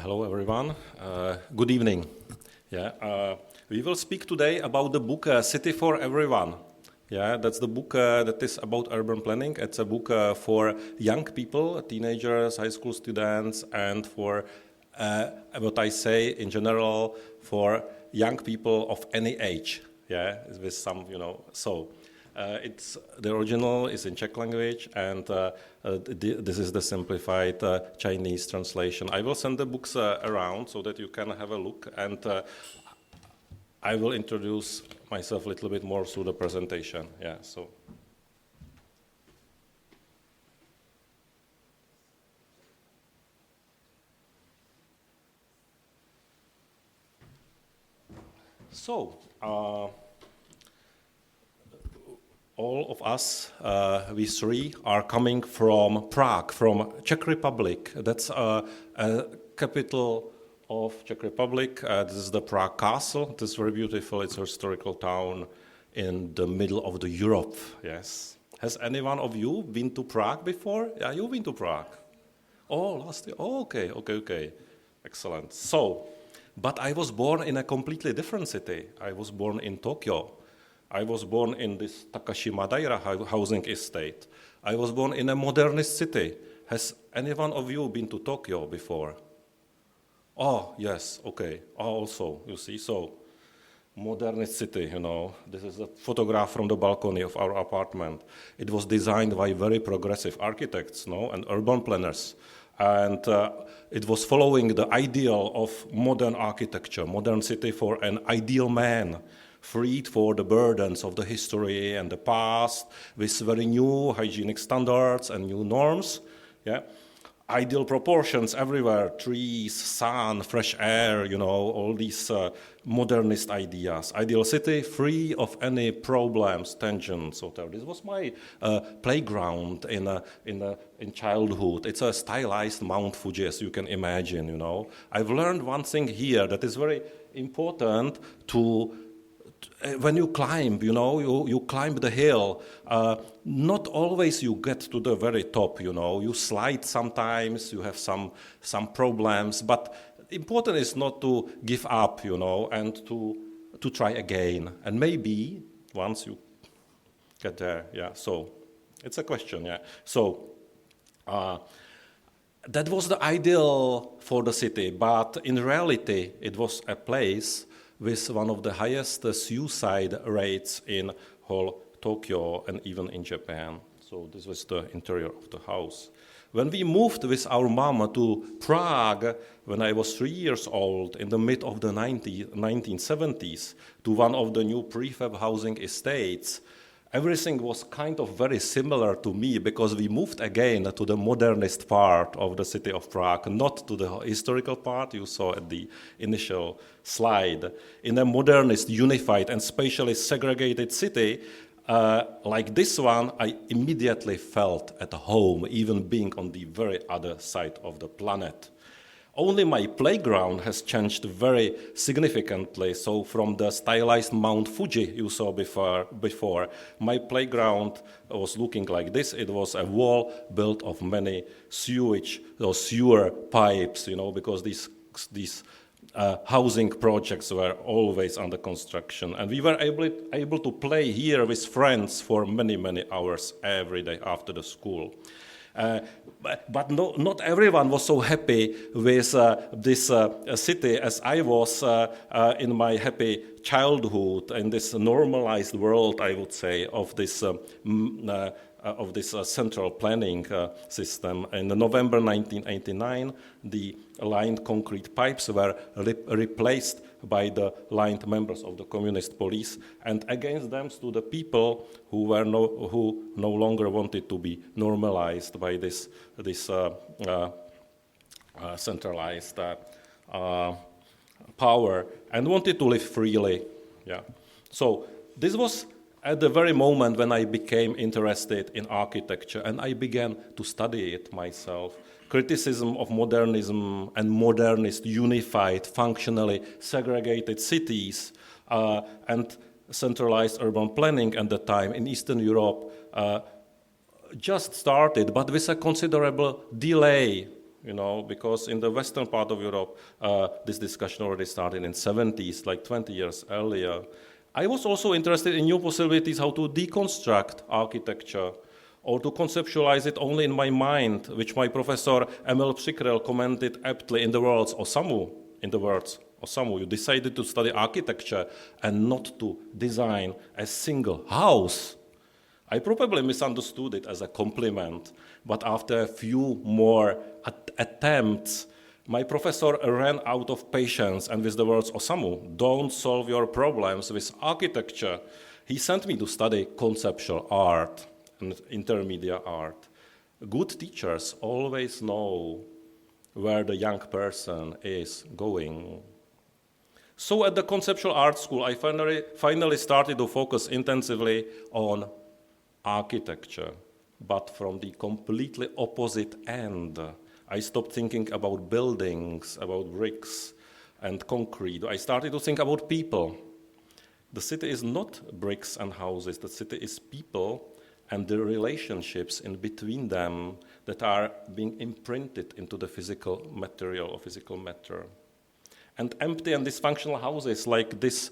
Hello, everyone. Good evening. We will speak today about the book City for Everyone. That's the book that is about urban planning. It's a book for young people, teenagers, high school students, and for what I say in general for young people of any age. With some, it's the original is in Czech language, and this is the simplified Chinese translation. I will send the books around so that you can have a look, and I will introduce myself a little bit more through the presentation. All of us, we three, are coming from Prague, from Czech Republic. That's a capital of Czech Republic. This is the Prague Castle. This is very beautiful. It's a historical town in the middle of the Europe. Yes. Has anyone of you been to Prague before? Yeah, you've been to Prague. Oh, last year. Oh, okay. Excellent. But I was born in a completely different city. I was born in Tokyo. I was born in this Takashi Madaira housing estate. I was born in a modernist city. Has anyone of you been to Tokyo before? Oh, yes, okay. Also, you see, modernist city, This is a photograph from the balcony of our apartment. It was designed by very progressive architects, and urban planners. And it was following the ideal of modern architecture, modern city for an ideal man, freed for the burdens of the history and the past, with very new hygienic standards and new norms. Ideal proportions everywhere, trees, sun, fresh air, all these modernist ideas. Ideal city, free of any problems, tensions, whatever. This was my playground in childhood. It's a stylized Mount Fuji, as you can imagine, I've learned one thing here that is very important when you climb, you climb the hill, not always you get to the very top, You slide sometimes, you have some problems, but important is not to give up, and to try again. And maybe once you get there, So it's a question, that was the ideal for the city, but in reality, it was a place with one of the highest suicide rates in whole Tokyo and even in Japan. So this was the interior of the house. When we moved with our mom to Prague, when I was 3 years old, in the mid of the 1970s, to one of the new prefab housing estates, everything was kind of very similar to me because we moved again to the modernist part of the city of Prague, not to the historical part you saw at the initial slide. In a modernist, unified and spatially segregated city like this one, I immediately felt at home, even being on the very other side of the planet. Only my playground has changed very significantly. So from the stylized Mount Fuji you saw before, my playground was looking like this. It was a wall built of many sewage or sewer pipes, because these housing projects were always under construction. And we were able to play here with friends for many, many hours every day after the school. But not everyone was so happy with this city as I was in my happy childhood, in this normalized world, I would say, of this central planning system. In November 1989, the lined concrete pipes were replaced by the lined members of the communist police, and against them stood the people who no longer wanted to be normalized by this centralized power and wanted to live freely. So this was at the very moment when I became interested in architecture, and I began to study it myself. Criticism of modernism and modernist, unified, functionally segregated cities and centralized urban planning at the time in Eastern Europe just started, but with a considerable delay. because in the western part of Europe, this discussion already started in 70s, like 20 years earlier. I was also interested in new possibilities how to deconstruct architecture or to conceptualize it only in my mind, which my professor Emil Přikrel commented aptly in the words Osamu, you decided to study architecture and not to design a single house. I probably misunderstood it as a compliment, but after a few more attempts, my professor ran out of patience, and with the words, Osamu, don't solve your problems with architecture, he sent me to study conceptual art and intermediate art. Good teachers always know where the young person is going. So at the conceptual art school, I finally started to focus intensively on architecture, but from the completely opposite end. I stopped thinking about buildings, about bricks and concrete. I started to think about people. The city is not bricks and houses. The city is people and the relationships in between them that are being imprinted into the physical material or physical matter. And empty and dysfunctional houses like this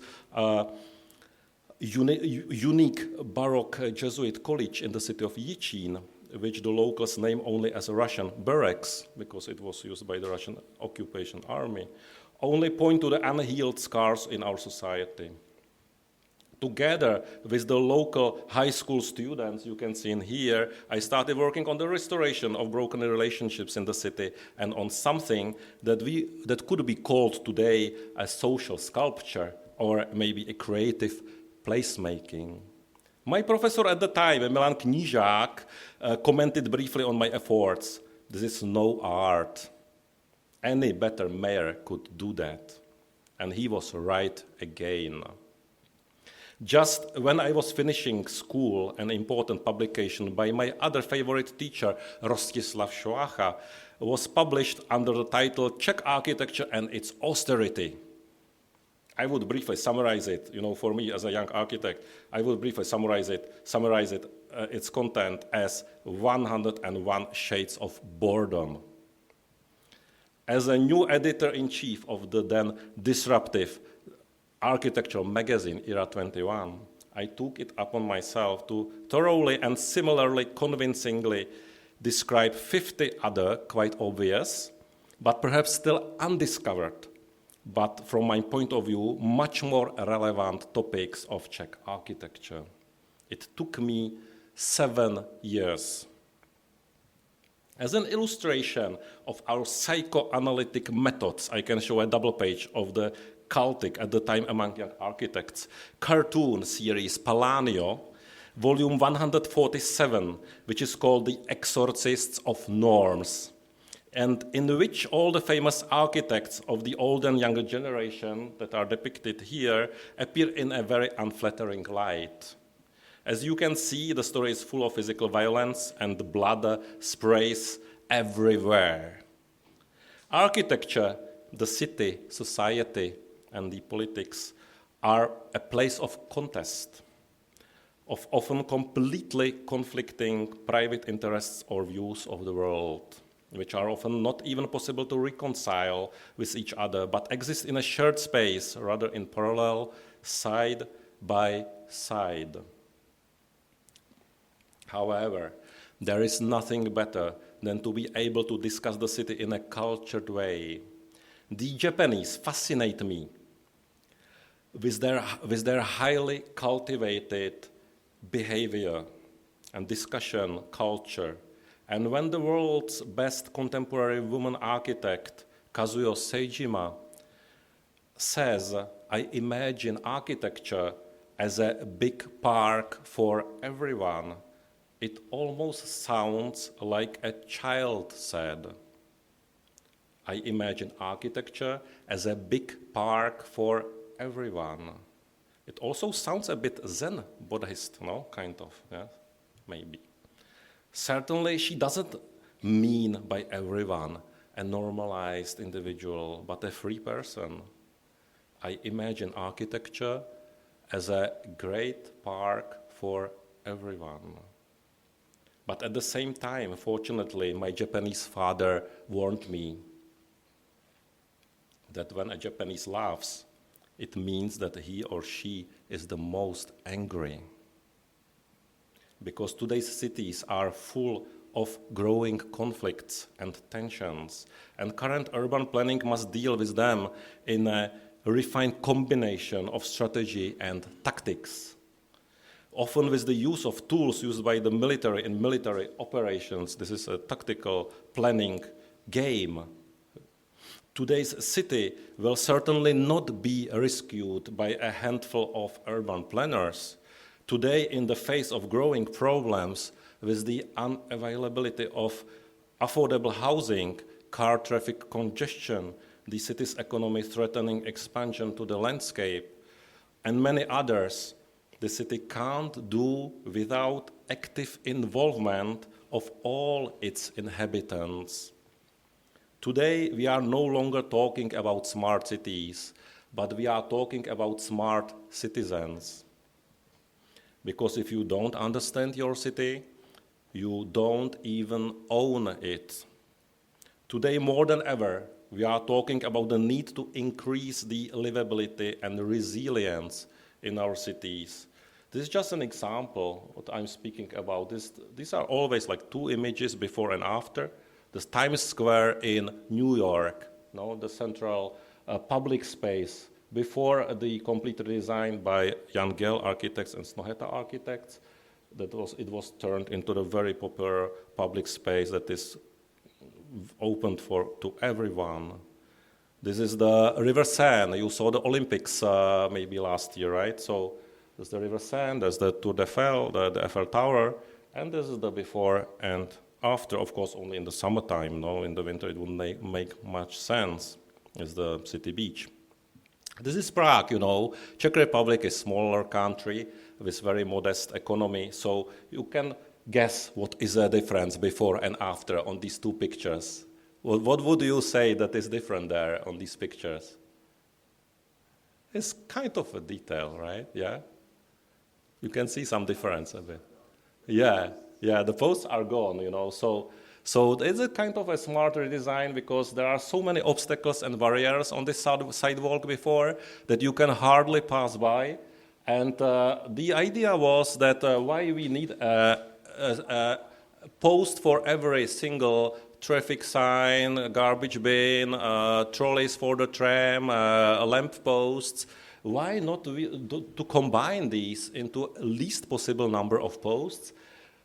unique Baroque Jesuit college in the city of Yichin, which the locals name only as a Russian barracks, because it was used by the Russian occupation army, only point to the unhealed scars in our society. Together with the local high school students, you can see in here, I started working on the restoration of broken relationships in the city and on something that could be called today a social sculpture or maybe a creative placemaking. My professor at the time, Milan Knížák, commented briefly on my efforts. This is no art. Any better mayor could do that. And he was right again. Just when I was finishing school, an important publication by my other favorite teacher, Rostislav Šoacha, was published under the title Czech Architecture and Its Austerity. I would briefly summarize it, for me as a young architect, I would briefly summarize its content as 101 Shades of Boredom. As a new editor-in-chief of the then disruptive architectural magazine, Era 21, I took it upon myself to thoroughly and similarly convincingly describe 50 other quite obvious, but perhaps still undiscovered, but from my point of view, much more relevant topics of Czech architecture. It took me 7 years. As an illustration of our psychoanalytic methods, I can show a double page of the cultic, at the time among young architects, cartoon series Palanio, volume 147, which is called The Exorcists of Norms, and in which all the famous architects of the old and younger generation that are depicted here appear in a very unflattering light. As you can see, the story is full of physical violence and blood sprays everywhere. Architecture, the city, society, and the politics are a place of contest, of often completely conflicting private interests or views of the world, which are often not even possible to reconcile with each other, but exist in a shared space, rather in parallel, side by side. However, there is nothing better than to be able to discuss the city in a cultured way. The Japanese fascinate me with their highly cultivated behavior and discussion culture. And when the world's best contemporary woman architect, Kazuyo Seijima, says, I imagine architecture as a big park for everyone, it almost sounds like a child said. I imagine architecture as a big park for everyone. It also sounds a bit Zen Buddhist, no? Kind of, yeah, maybe. Certainly, she doesn't mean by everyone a normalized individual, but a free person. I imagine architecture as a great park for everyone. But at the same time, fortunately, my Japanese father warned me that when a Japanese laughs, it means that he or she is the most angry. Because today's cities are full of growing conflicts and tensions, and current urban planning must deal with them in a refined combination of strategy and tactics, often with the use of tools used by the military in military operations. This is a tactical planning game. Today's city will certainly not be rescued by a handful of urban planners. Today, in the face of growing problems with the unavailability of affordable housing, car traffic congestion, the city's economy threatening expansion to the landscape, and many others, the city can't do without active involvement of all its inhabitants. Today, we are no longer talking about smart cities, but we are talking about smart citizens. Because if you don't understand your city, you don't even own it. Today, more than ever, we are talking about the need to increase the livability and resilience in our cities. This is just an example, what I'm speaking about. These are always like two images before and after. The Times Square in New York, the central public space, before the complete redesign by Jan Gell architects and Snoheta architects, it was turned into a very popular public space that is opened to everyone. This is the River Seine. You saw the Olympics maybe last year, right? So there's the River Seine, there's the Tour d'Eiffel, the Eiffel Tower, and this is the before and after, of course, only in the summertime. No, in the winter it wouldn't make much sense. It's the city beach. This is Prague, Czech Republic is a smaller country with very modest economy, so you can guess what is the difference before and after on these two pictures. What would you say that is different there on these pictures? It's kind of a detail, right? Yeah? You can see some difference a bit. Yeah, the posts are gone, So it's a kind of a smart redesign because there are so many obstacles and barriers on this sidewalk before that you can hardly pass by. And the idea was that why we need a post for every single traffic sign, garbage bin, trolleys for the tram, lamp posts. Why not to combine these into least possible number of posts,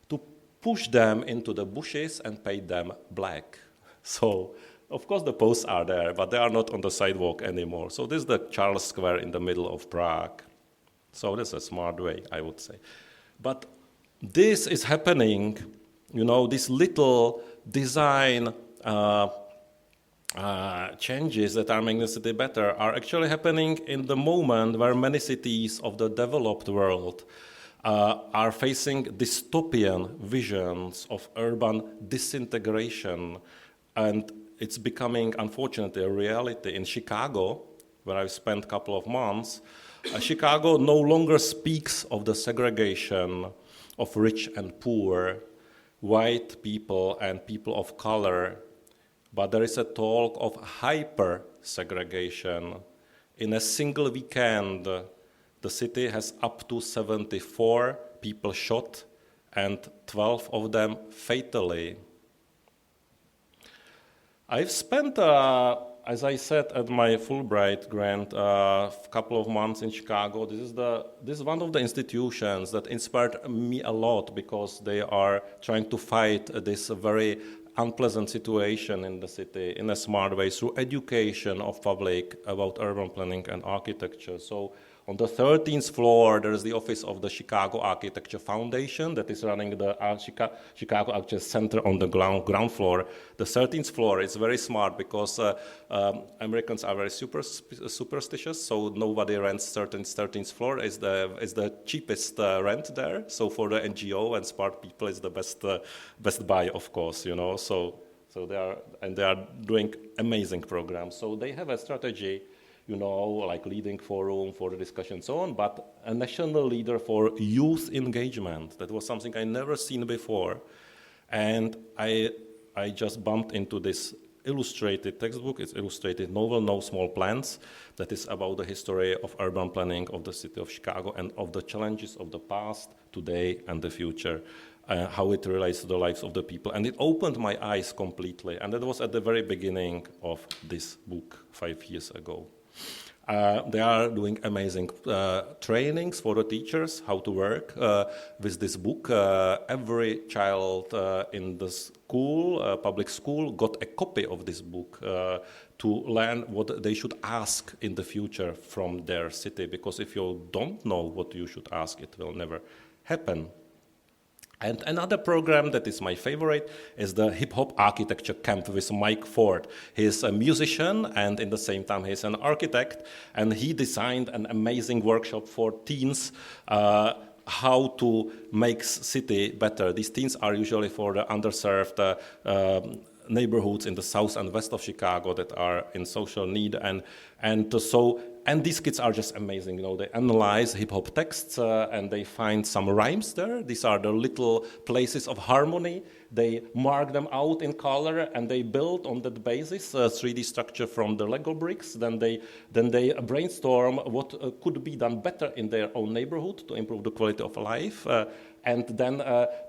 to push them into the bushes and paint them black? So, of course, the posts are there, but they are not on the sidewalk anymore. So this is the Charles Square in the middle of Prague. So that's a smart way, I would say. But this is happening, these little design changes that are making the city better are actually happening in the moment where many cities of the developed world are facing dystopian visions of urban disintegration. And it's becoming, unfortunately, a reality. In Chicago, where I've spent a couple of months, Chicago no longer speaks of the segregation of rich and poor, white people and people of color, but there is a talk of hyper-segregation. In a single weekend, the city has up to 74 people shot and 12 of them fatally. I've spent, as I said, at my Fulbright grant, a couple of months in Chicago. This is one of the institutions that inspired me a lot because they are trying to fight this very unpleasant situation in the city in a smart way through education of public about urban planning and architecture. So on the 13th floor, there is the office of the Chicago Architecture Foundation that is running the Chicago Architecture Center on the ground floor. The 13th floor is very smart because Americans are very superstitious, so nobody rents 13th floor. Is the cheapest rent there. So for the NGO and smart people, it's the best buy, of course. So they are doing amazing programs. So they have a strategy, like leading forum for the discussion and so on, but a national leader for youth engagement. That was something I never seen before. And I just bumped into this illustrated textbook. It's illustrated novel, No Small Plans, that is about the history of urban planning of the city of Chicago and of the challenges of the past, today, and the future, how it relates to the lives of the people. And it opened my eyes completely. And that was at the very beginning of this book 5 years ago. They are doing amazing trainings for the teachers, how to work with this book. Every child in the school, public school, got a copy of this book to learn what they should ask in the future from their city, because if you don't know what you should ask, it will never happen. And another program that is my favorite is the hip-hop architecture camp with Mike Ford. He's a musician, and in the same time he's an architect, and he designed an amazing workshop for teens how to make city better. These teens are usually for the underserved neighborhoods in the south and west of Chicago that are in social need, and these kids are just amazing. You know, they analyze hip-hop texts and they find some rhymes there. These are the little places of harmony. They mark them out in color and they build on that basis a 3D structure from the Lego bricks. Then they brainstorm what could be done better in their own neighborhood to improve the quality of life. And then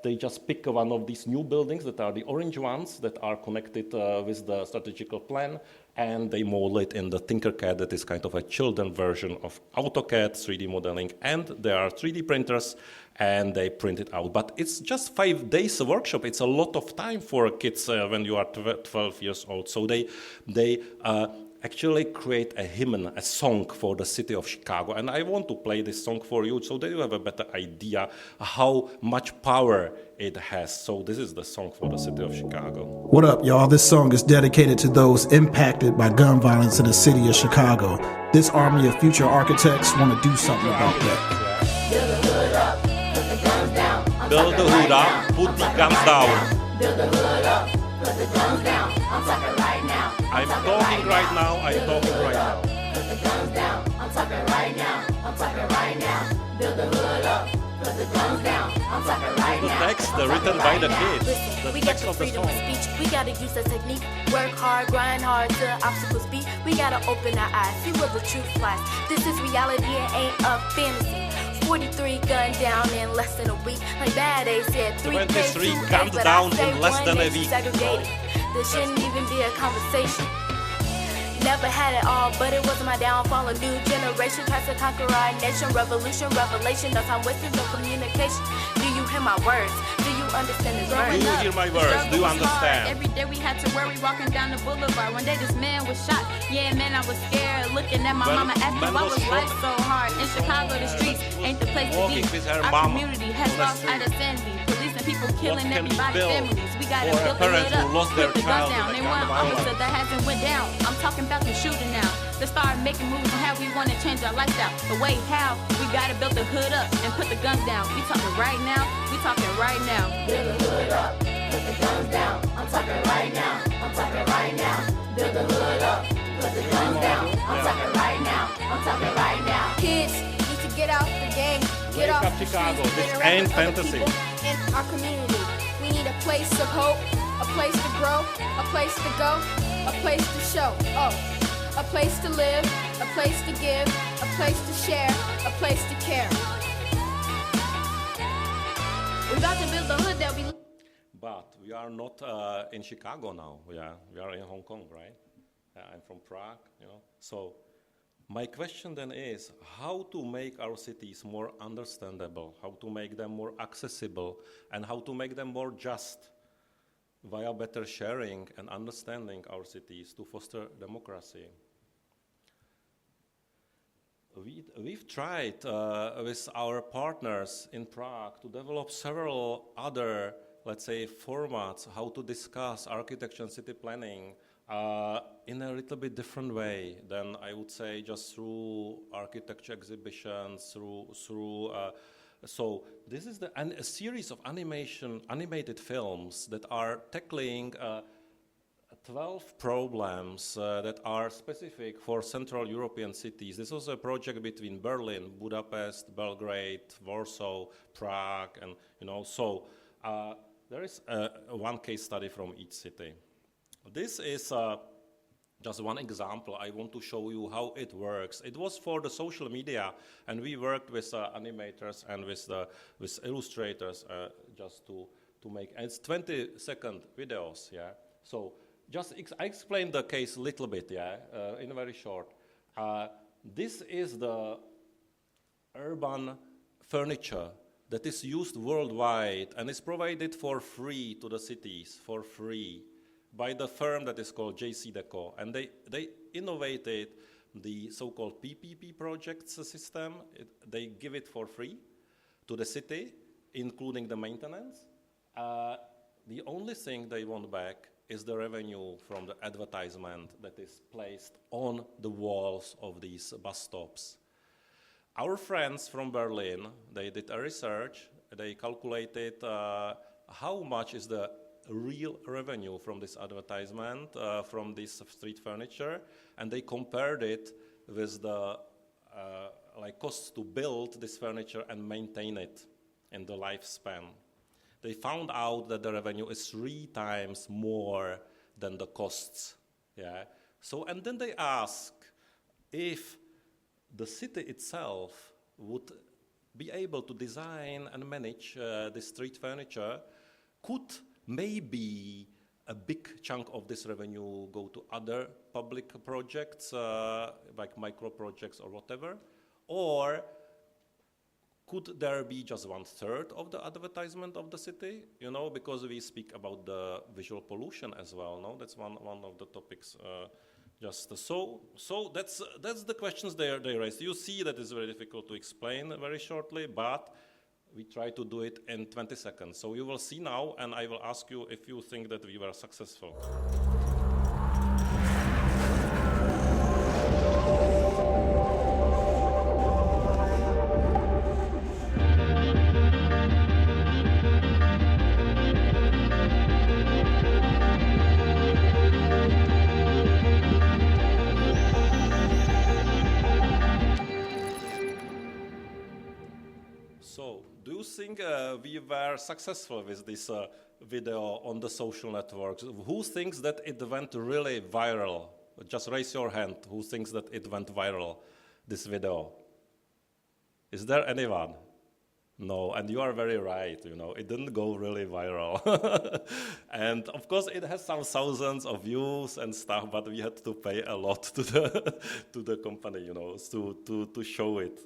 they just pick one of these new buildings that are the orange ones that are connected with the strategical plan, and they mold it in the Tinkercad, that is kind of a children version of AutoCAD 3D modeling, and there are 3D printers, and they print it out. But it's just 5 days of workshop. It's a lot of time for kids when you are 12 years old. So they actually create a hymn, a song for the city of Chicago. And I want to play this song for you so that you have a better idea how much power it has. So this is the song for the city of Chicago. What up, y'all? This song is dedicated to those impacted by gun violence in the city of Chicago. This army of future architects want to do something about that. Build the hood up, put the guns down. Build the hood up, put the guns down. Build the hood up, put the guns down. I'm talking right now. I'm talking right now. I'm talking right now. Put the guns down. I'm talking right now. I'm talking right now. Build the hood up. Put the guns down. I'm talking right now. The text written by the kids. Listen, we got text the of the freedom song. of speech. We gotta use the technique. Work hard, grind hard till obstacles beat. We gotta open our eyes, see where the truth lies. This is reality, it ain't a fantasy. 43 gunned down in less than a week. Like Bad A said, 23 gunned down in less than a week. Segregated. There shouldn't even be a conversation. Never had it all, but it wasn't my downfall. A new generation tries to conquer our nation. Revolution, revelation, no time wasted, no communication. Do you hear my words? Do you understand this Do verse? you hear my words? Do you understand? Every day we had to worry walking down the boulevard. One day this man was shot. Yeah, man, I was scared. Looking at my Well, mama asking man why was was shot. life so hard. In Chicago, the streets ain't the place to be. Walking with her Our mama community has on the lost street. out of sanity. Police and people killing can we everybody's build families. We gotta for a build the parent hood who up. lost their Put the guns child down. in They a want gun violence? officer that hasn't went down. I'm talking about the shooting now. Let's start making moves on how we want to change our lifestyle. The way how we gotta build the hood up and put the guns down. We talking right now. We talking right now. Build the hood up. Put the guns down. I'm talking right now. I'm talking right now. Build the hood up. Put the guns down. I'm talking right now. I'm talking right now. Kids need to get out the game, get Wake off up, the Chicago. streets, This interact ain't with other fantasy. people in our community. We need a place of hope, a place to grow, a place to go, a place to show. Oh, a place to live, a place to give, a place to share, a place to care. We about to build the hood that we. But we are not in Chicago now. We are in Hong Kong, right? I'm from Prague, you know. So my question then is how to make our cities more understandable, how to make them more accessible, and how to make them more just via better sharing and understanding our cities to foster democracy. We've tried with our partners in Prague to develop several other, let's say, formats, how to discuss architecture and city planning in a little bit different way than I would say just through architecture exhibitions, so this is a series of animated films that are tackling 12 problems that are specific for Central European cities. This was a project between Berlin, Budapest, Belgrade, Warsaw, Prague, and there is one case study from each city. This is just one example. I want to show you how it works. It was for the social media, and we worked with animators and with illustrators just to make. And it's 20-second videos, yeah. So just I explained the case a little bit, yeah, in very short. This is the urban furniture that is used worldwide and is provided for free to the cities, for free, by the firm that is called JC Deco. And they innovated the so-called PPP projects system. They give it for free to the city, including the maintenance. The only thing they want back is the revenue from the advertisement that is placed on the walls of these bus stops. Our friends from Berlin, they did a research. They calculated how much is the real revenue from this advertisement, from this street furniture, and they compared it with the costs to build this furniture and maintain it in the lifespan. They found out that the revenue is 3 times more than the costs. Yeah. So, and then they ask if the city itself would be able to design and manage the street furniture, could maybe a big chunk of this revenue go to other public projects, like micro projects or whatever, or could there be just 1/3 of the advertisement of the city? You know, because we speak about the visual pollution as well. No, that's one of the topics. So that's the questions they raised. You see that it's very difficult to explain very shortly, but we try to do it in 20 seconds. So you will see now, and I will ask you if you think that we were successful. We were successful with this video on the social networks. Who thinks that it went really viral? Just raise your hand. Who thinks that it went viral, this video? Is there anyone? No, and you are very right, you know, it didn't go really viral. And of course it has some thousands of views and stuff, but we had to pay a lot to the company, you know, to show it.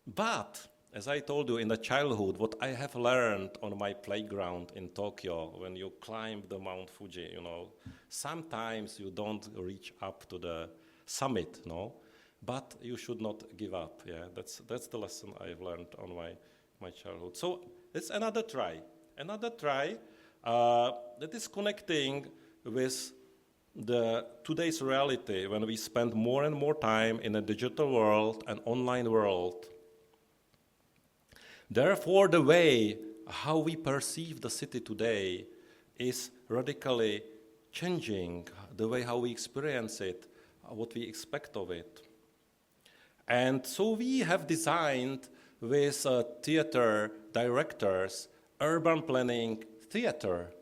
But as I told you in the childhood, what I have learned on my playground in Tokyo, when you climb the Mount Fuji, you know, sometimes you don't reach up to the summit, no? But you should not give up, yeah? That's the lesson I've learned on my childhood. So it's another try that is connecting with today's reality when we spend more and more time in a digital world and online world. Therefore, the way how we perceive the city today is radically changing, the way how we experience it, what we expect of it. And so we have designed with theater directors urban planning theater.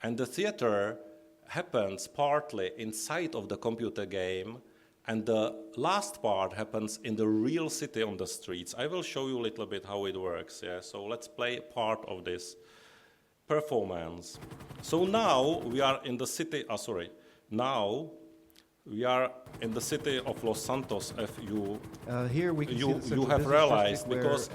And the theater happens partly inside of the computer game, and the last part happens in the real city on the streets. I will show you a little bit how it works. Yeah? So let's play part of this performance. So now we are in the city, now we are in the city of Los Santos, if you have realized, because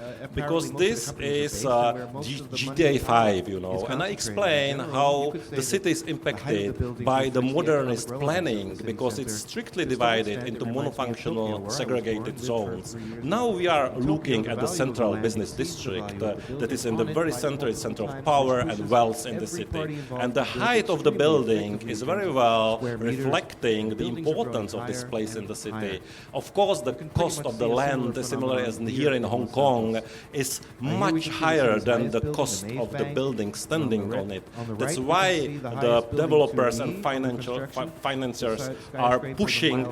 this is GTA 5, you know, and I explain how the city is impacted by the modernist planning, because it's strictly divided into monofunctional segregated zones. Now we are looking at the central business district that is in the very center of power and wealth in the city, and the height of the building is very well reflecting the importance of this place in the city. Of course, the cost of the land, similar as here in Hong Kong, is much higher than the cost of the building standing on it. That's why the developers and financiers are pushing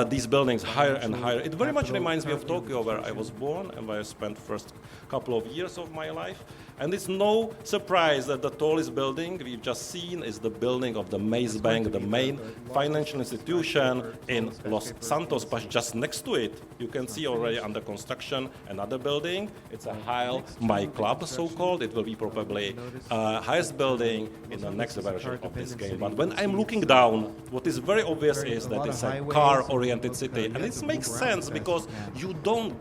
these buildings higher and higher. It very much reminds me of Tokyo, where I was born and where I spent first couple of years of my life. And it's no surprise that the tallest building we've just seen is the building of the Maze Bank, the main financial institution in Los Santos, but just next to it, you can see already under construction another building. It's a Heil My Club, so-called. It will be probably highest building in the next version of this game. But when I'm looking down, what is very obvious is that it's a car-oriented city, and it makes sense because you don't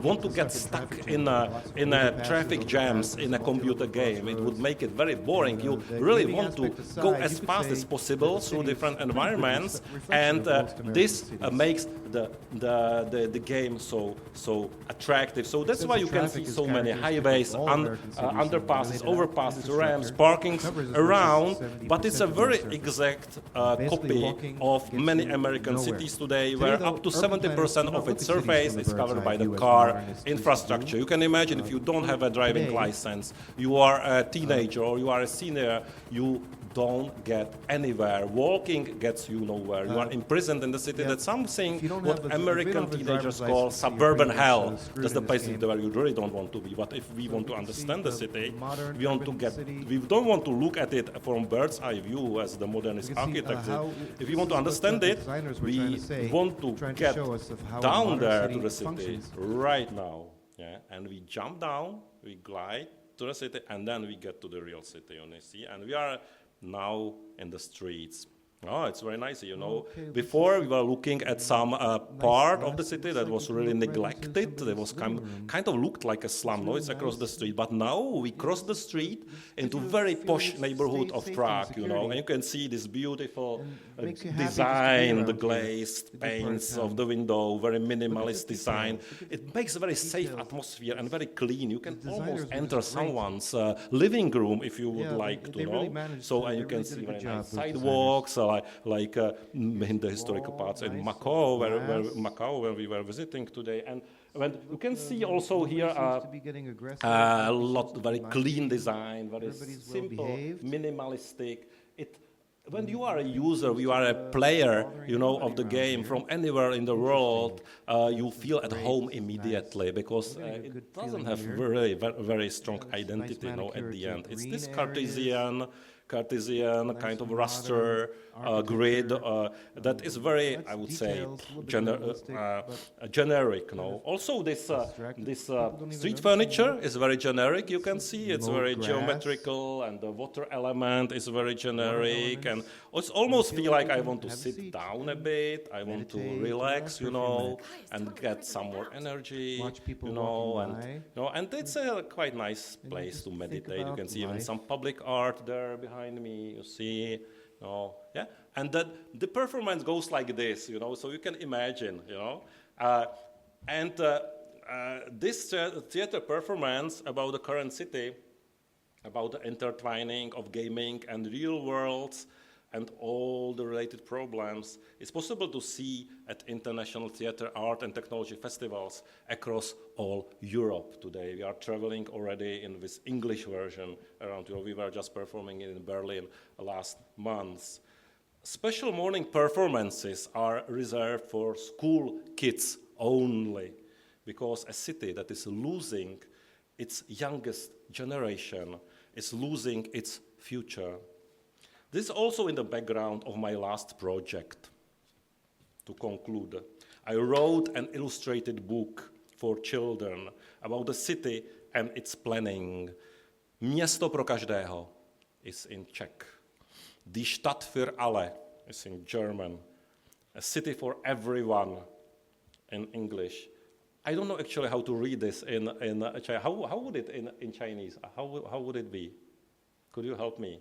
want to get stuck in a traffic jams in a computer game. It would make it very boring. You really want to go as fast as possible through different environments, and this makes the game so attractive. So that's why you can see so many highways, underpasses, overpasses, ramps, parkings around. But it's a very exact copy of many American cities today, where up to 70% of its surface is covered by the car infrastructure. You can imagine if you don't have a driving license, you are a teenager or you are a senior, you don't get anywhere. Walking gets you nowhere. You are imprisoned in the city. That's something what American teenagers call suburban hell. That's the place where you really don't want to be. But if we want to understand the city, we don't want to look at it from bird's eye view as the modernist architect. If we want to understand it, we want to get down there to the city right now. Yeah? And we jump down, we glide to the city, and then we get to the real city, you see. And we are now in the streets. Oh, it's very nice, you know. Before we were looking at some part of the city that was really neglected. There was kind of looked like a slum, no? It's across the street. But now we cross the street into very posh neighborhood of Prague, you know. And you can see this beautiful design, the glazed paints of the window, very minimalist design. It makes a very safe atmosphere and very clean. You can almost enter someone's living room if you would like to, know. So and you can see very nice sidewalks, like in the historical parts in Macau, where we were visiting today. And when you can see also here a lot very clean design, very simple, minimalistic. When you are a user, you are a player, you know, of the game from anywhere in the world, you feel at home immediately because it doesn't have very strong identity, you know, at the end. It's this Cartesian kind of raster grid that is very, I would say, generic. No? Also, this street furniture is very generic. You can see it's very geometrical, and the water element is very generic. And it's almost feel like I want to sit down a bit. I want to relax, you know, and get some more energy, you know, and it's a quite nice place to meditate. You can see even some public art there behind me. You see. Yeah, and that the performance goes like this, you know. So you can imagine, you know, this theater performance about the current city, about the intertwining of gaming and real worlds, and all the related problems, is possible to see at international theater, art, and technology festivals across all Europe today. We are traveling already in this English version around Europe. We were just performing in Berlin last month. Special morning performances are reserved for school kids only, because a city that is losing its youngest generation is losing its future. This is also in the background of my last project. To conclude, I wrote an illustrated book for children about the city and its planning. Město pro každého is in Czech. Die Stadt für alle is in German. A city for everyone in English. I don't know actually how to read this in Chinese. How would it in Chinese? How would it be? Could you help me?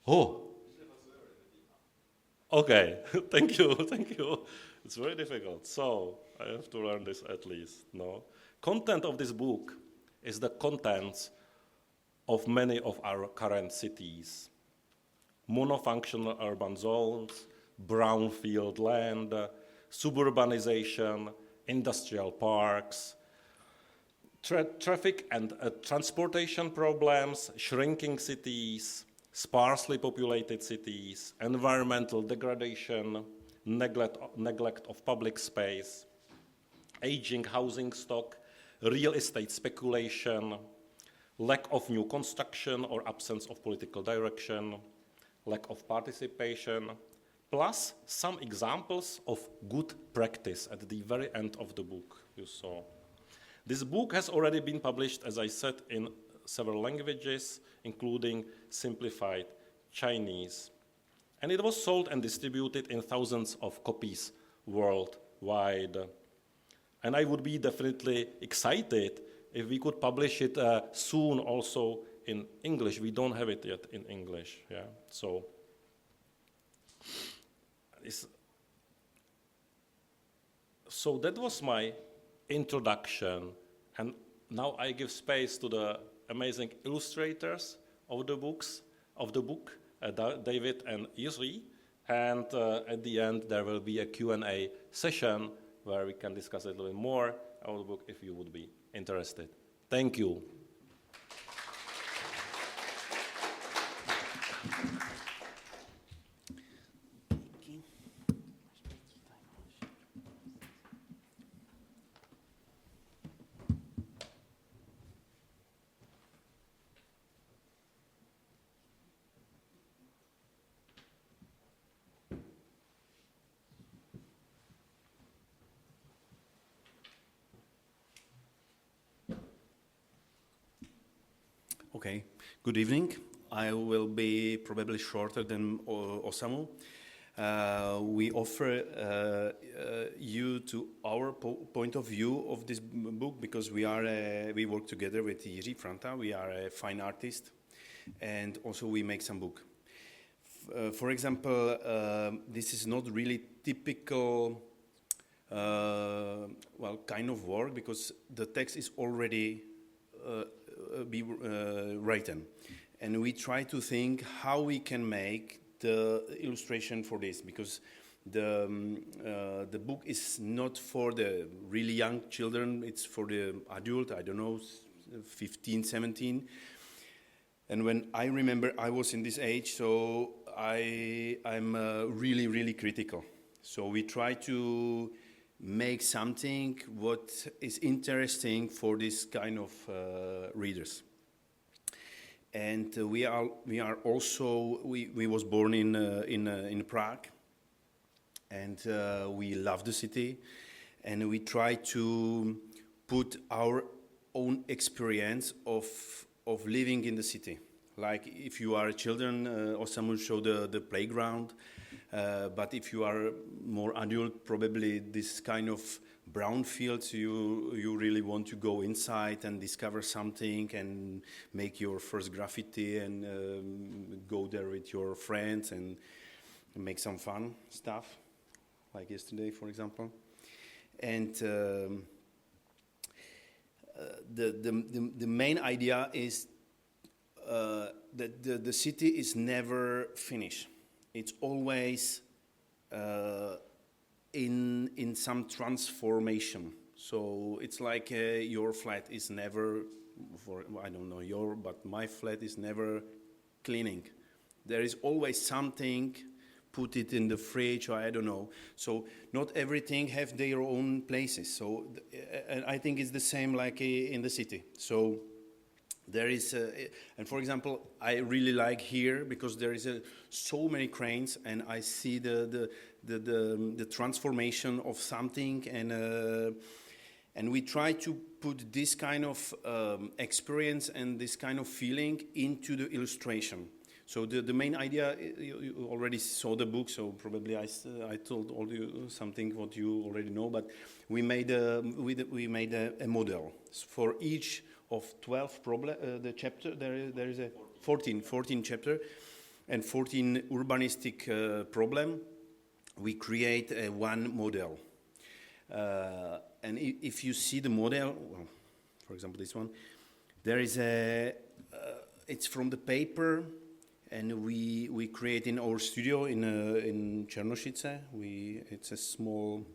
Oh. Okay, thank you. It's very difficult, so I have to learn this at least, no? Content of this book is the contents of many of our current cities. Monofunctional urban zones, brownfield land, suburbanization, industrial parks, traffic and transportation problems, shrinking cities, sparsely populated cities, environmental degradation, neglect of public space, aging housing stock, real estate speculation, lack of new construction or absence of political direction, lack of participation, plus some examples of good practice at the very end of the book you saw. This book has already been published, as I said, in several languages, including simplified Chinese. And it was sold and distributed in thousands of copies worldwide. And I would be definitely excited if we could publish it soon also in English. We don't have it yet in English, yeah. So that was my introduction, and now I give space to the amazing illustrators of the book, David and Jiri, and at the end there will be a Q&A session where we can discuss a little bit more about the book if you would be interested. Thank you. Okay, good evening. I will be probably shorter than Osamu. We offer you to our point of view of this book because we work together with Jiri, Franta. We are a fine artist, and also we make some book. For example, this is not really typical kind of work because the text is already written, and we try to think how we can make the illustration for this because the book is not for the really young children, it's for the adult, I don't know, 15, 17. And when I remember I was in this age, so I'm really, really critical. So we try to make something what is interesting for this kind of readers. And we was born in Prague, and we love the city, and we try to put our own experience of living in the city. Like if you are children, Osamu showed the playground. But if you are more adult, probably this kind of brown fields, you really want to go inside and discover something and make your first graffiti and go there with your friends and make some fun stuff, like yesterday, for example. And the main idea is that the city is never finished. It's always in some transformation. So it's like your flat is never, I don't know but my flat is never cleaning. There is always something, put it in the fridge or I don't know. So not everything have their own places. So and I think it's the same like in the city. So there is, and for example, I really like here because there is so many cranes, and I see the transformation of something, and we try to put this kind of experience and this kind of feeling into the illustration. So the main idea, you already saw the book, so probably I told all you something what you already know, but we made a model for each of 12 the chapter. There is a 14 chapter and 14 urbanistic problem. We create one model, and if you see the model, well, for example this one, there is it's from the paper, and we create in our studio in Černošice. It's a small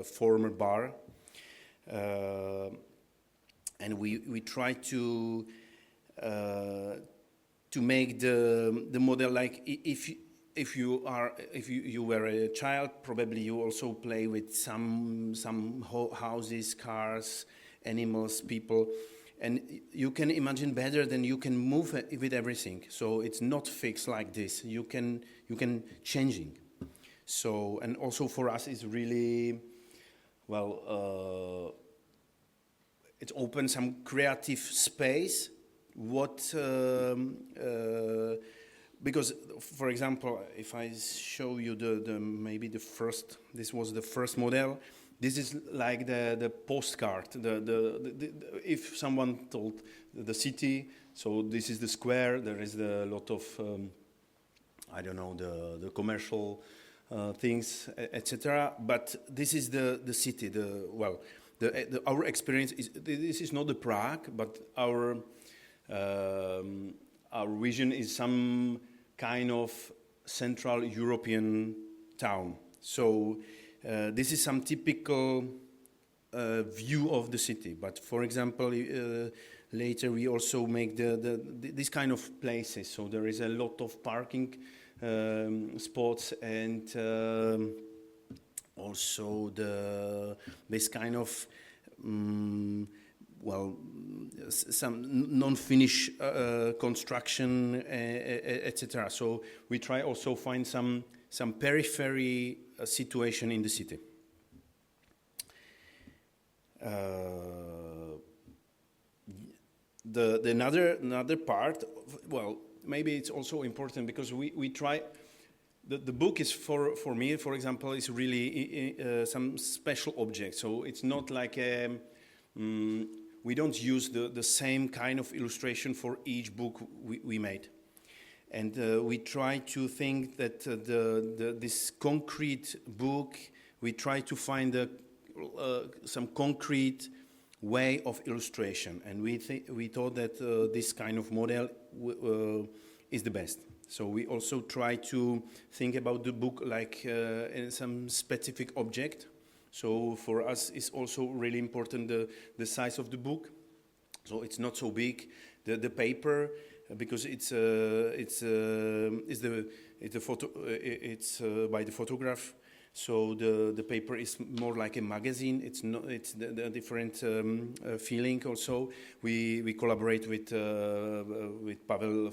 former bar, and we try to make the model like if you were a child, probably you also play with some houses, cars, animals, people, and you can imagine better than you can move with everything. So it's not fixed like this. You can changing. So, and also for us it's really it opens some creative space. Because, for example, if I show you this was the first model. This is like the postcard. If someone told the city, so this is the square. There is a lot of I don't know the commercial things, etc. But this is the city. Our experience is this is not the Prague, but our vision is some kind of Central European town. So this is some typical view of the city. But for example, later we also make this kind of places. So there is a lot of parking spots and also this kind of some non-finished construction, etc. So we try also find some periphery situation in the city. Another part, maybe it's also important because we try. The book is for me, for example, is really some special object. So it's not like we don't use the same kind of illustration for each book we made. And we try to think that this concrete book, we try to find some concrete way of illustration. And we thought that this kind of model is the best. So we also try to think about the book like in some specific object. So for us, it's also really important the size of the book. So it's not so big. The paper, because it's by the photograph. So the paper is more like a magazine. It's the different feeling. Also, we collaborate with Pavel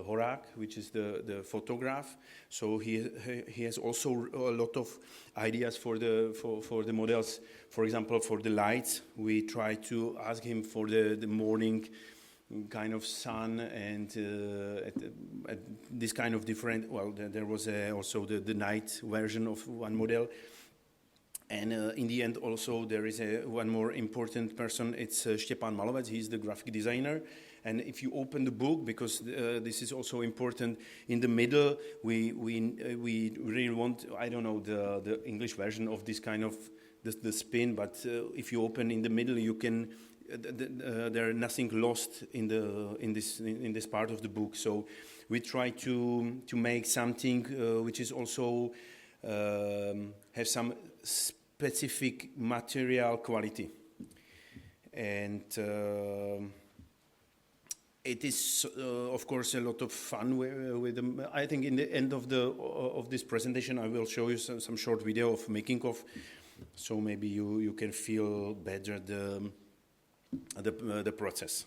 Horák, which is the photograph. So he has also a lot of ideas for the models. For example, for the lights, we try to ask him for the morning kind of sun and at this kind of different. There was also the night version of one model, and in the end also there is one more important person. It's Štěpán Malovec. He's the graphic designer. And if you open the book, because this is also important, in the middle we really want, I don't know the English version of this kind of the spin, but if you open in the middle, you can. There is nothing lost in this part of the book. So we try to make something which is also have some specific material quality, and it is of course a lot of fun with them. I think in the end of this presentation I will show you some short video of making of, so maybe you can feel better the process.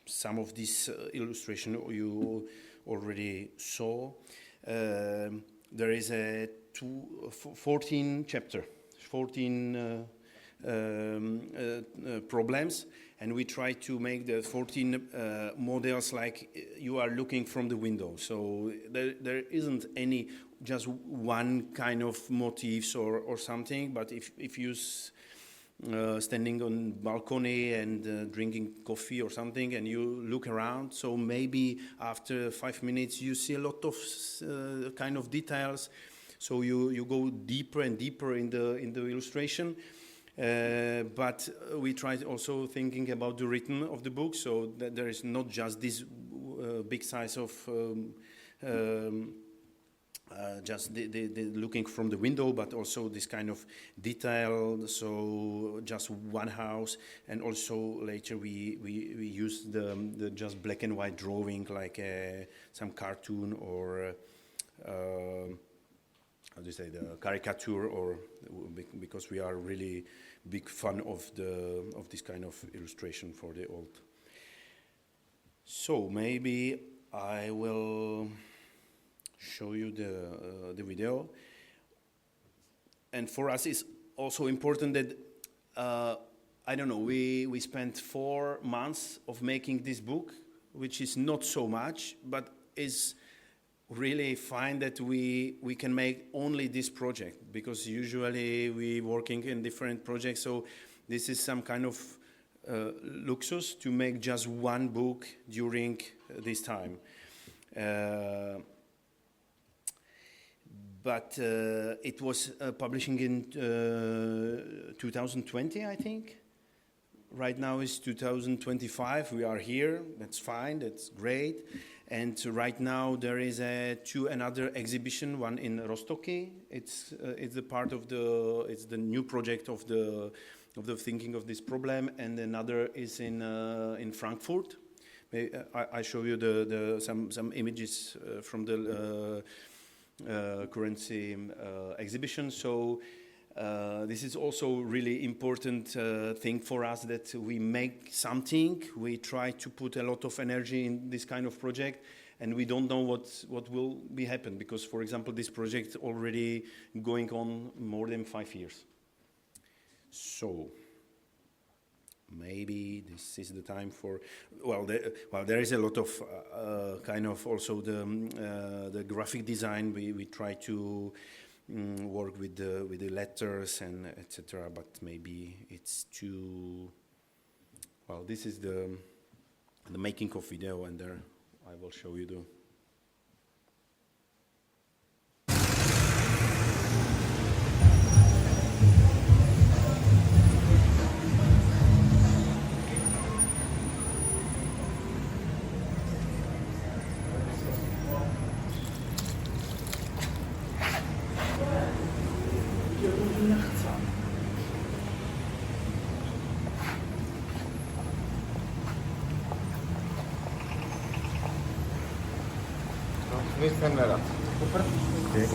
Some of this illustration you already saw. There is 14 chapter, 14 problems, and we try to make the 14 models like you are looking from the window. So there isn't any just one kind of motifs or something, but if you standing on balcony and drinking coffee or something, and you look around, so maybe after 5 minutes you see a lot of kind of details. So you go deeper and deeper in the illustration. But we tried also thinking about the rhythm of the book, so that there is not just this big size of just the looking from the window, but also this kind of detail, so just one house. And also later we use the just black and white drawing, like some cartoon or how do you say, the caricature, or because we are really big fan of this kind of illustration for the old. So maybe I will show you the video. And for us, it's also important that I don't know. We spent 4 months of making this book, which is not so much, but is really fine that we can make only this project, because usually we working in different projects. So this is some kind of luxus to make just one book during this time. But it was publishing in 2020, I think. Right now is 2025. We are here. That's fine. That's great. And right now there is another exhibition. One in Rostoki. It's the part of it's the new project of the thinking of this problem. And another is in Frankfurt. I show you some images from the currency exhibition. So this is also really important thing for us, that we make something. We try to put a lot of energy in this kind of project, and we don't know what will be happen, because, for example, this project already going on more than 5 years. So maybe this is the time for, there is a lot of kind of also the graphic design. We try to work with the letters and etc. But maybe it's too. Well, this is the making of video, and there I will show you the. Okay.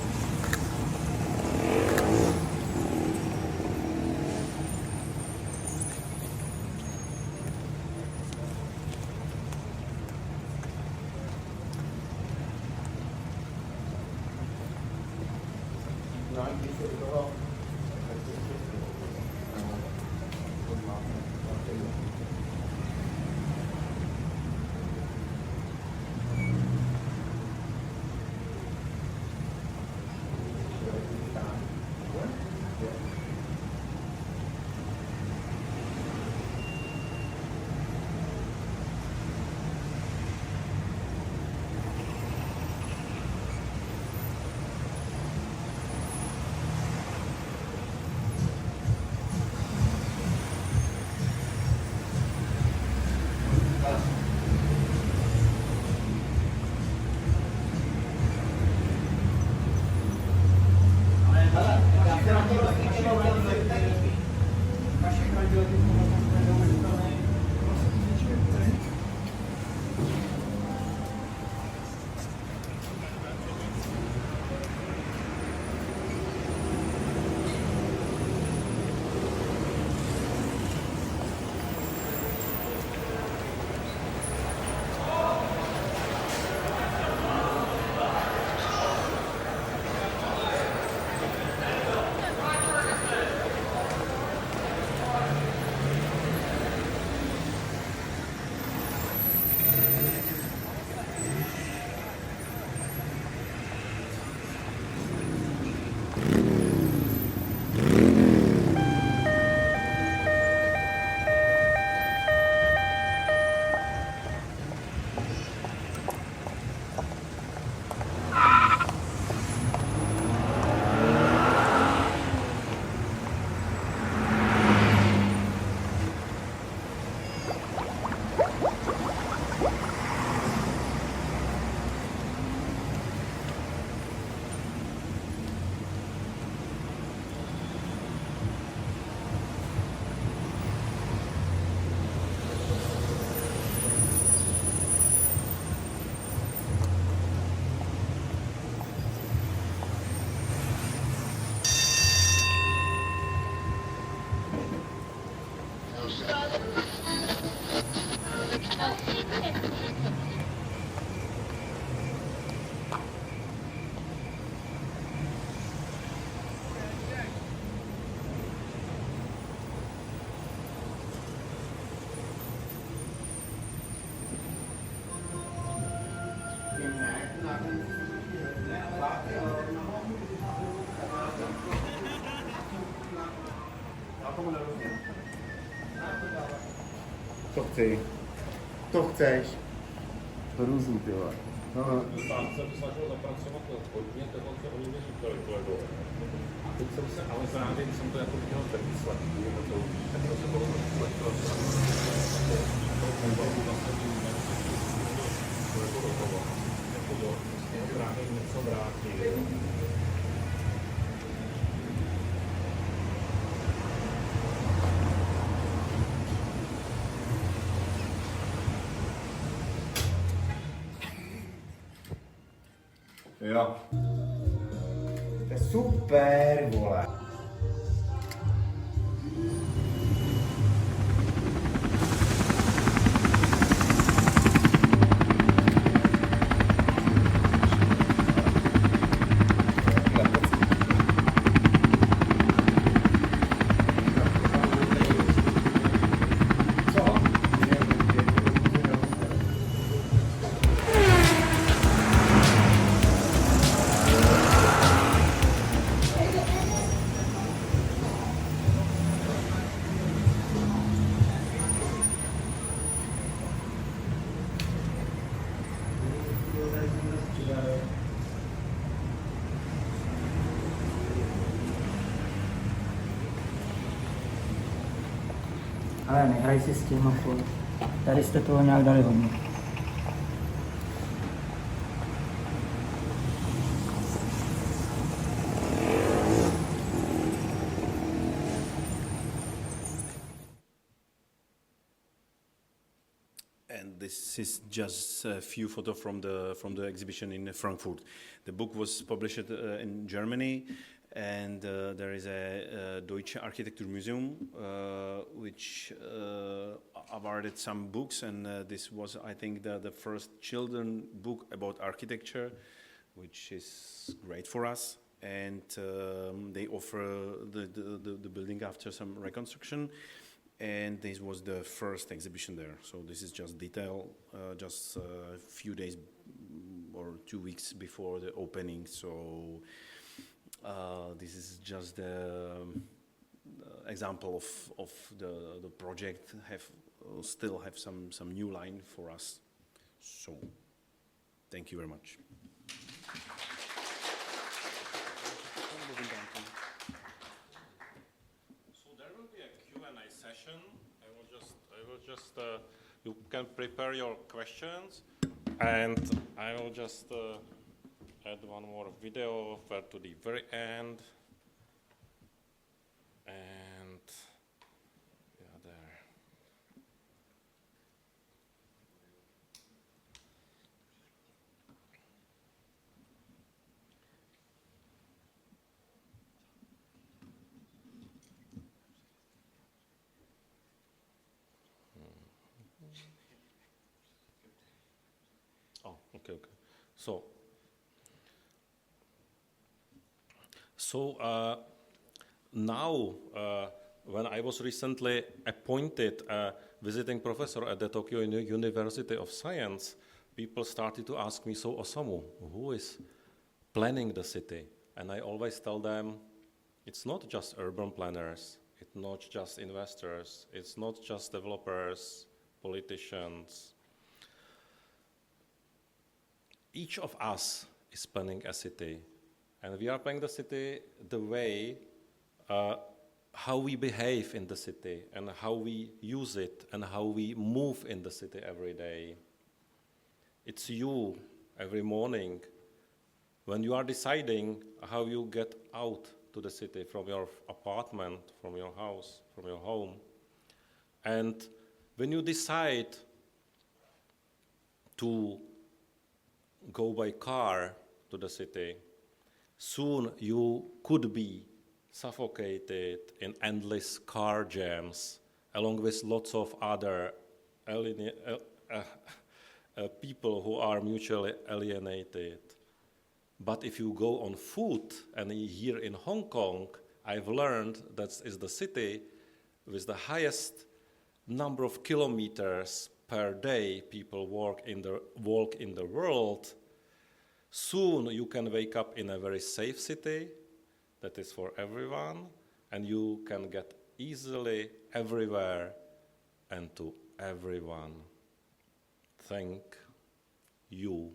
To chci. To chceš. Hrůzný, ty vole. No. Sám jsem se snažil zapracovat hodně toho, co oni mi říkali, kolegové. A teď jsem se, ale zároveň jsem to jako viděl ten výsledek, tak to se bylo právě něco vrátil. Jo. To je super, vole. Ale nehraj si s tím, furt. Tady jste toho nějak dali hodně. And this is just a few photos from the exhibition in Frankfurt. The book was published in Germany, and there is a Deutsche Architecture Museum which awarded some books, and this was, I think, the first children book about architecture, which is great for us. And they offer the building after some reconstruction. And this was the first exhibition there. So this is just detail, just a few days or 2 weeks before the opening. So this is just the example of the project. Still have some new line for us. So thank you very much. You can prepare your questions, and I will just add one more video to the very end. And yeah, there. Oh, okay. So now, when I was recently appointed a visiting professor at the Tokyo University of Science, people started to ask me, so Osamu, who is planning the city? And I always tell them, it's not just urban planners, it's not just investors, it's not just developers, politicians. Each of us is planning a city, and we are planning the city the way how we behave in the city and how we use it and how we move in the city every day. It's you every morning when you are deciding how you get out to the city from your apartment, from your house, from your home. And when you decide to go by car to the city, soon you could be suffocated in endless car jams, along with lots of other people who are mutually alienated. But if you go on foot, and here in Hong Kong, I've learned that is the city with the highest number of kilometers per day people walk in the world. Soon you can wake up in a very safe city that is for everyone, and you can get easily everywhere and to everyone. Thank you.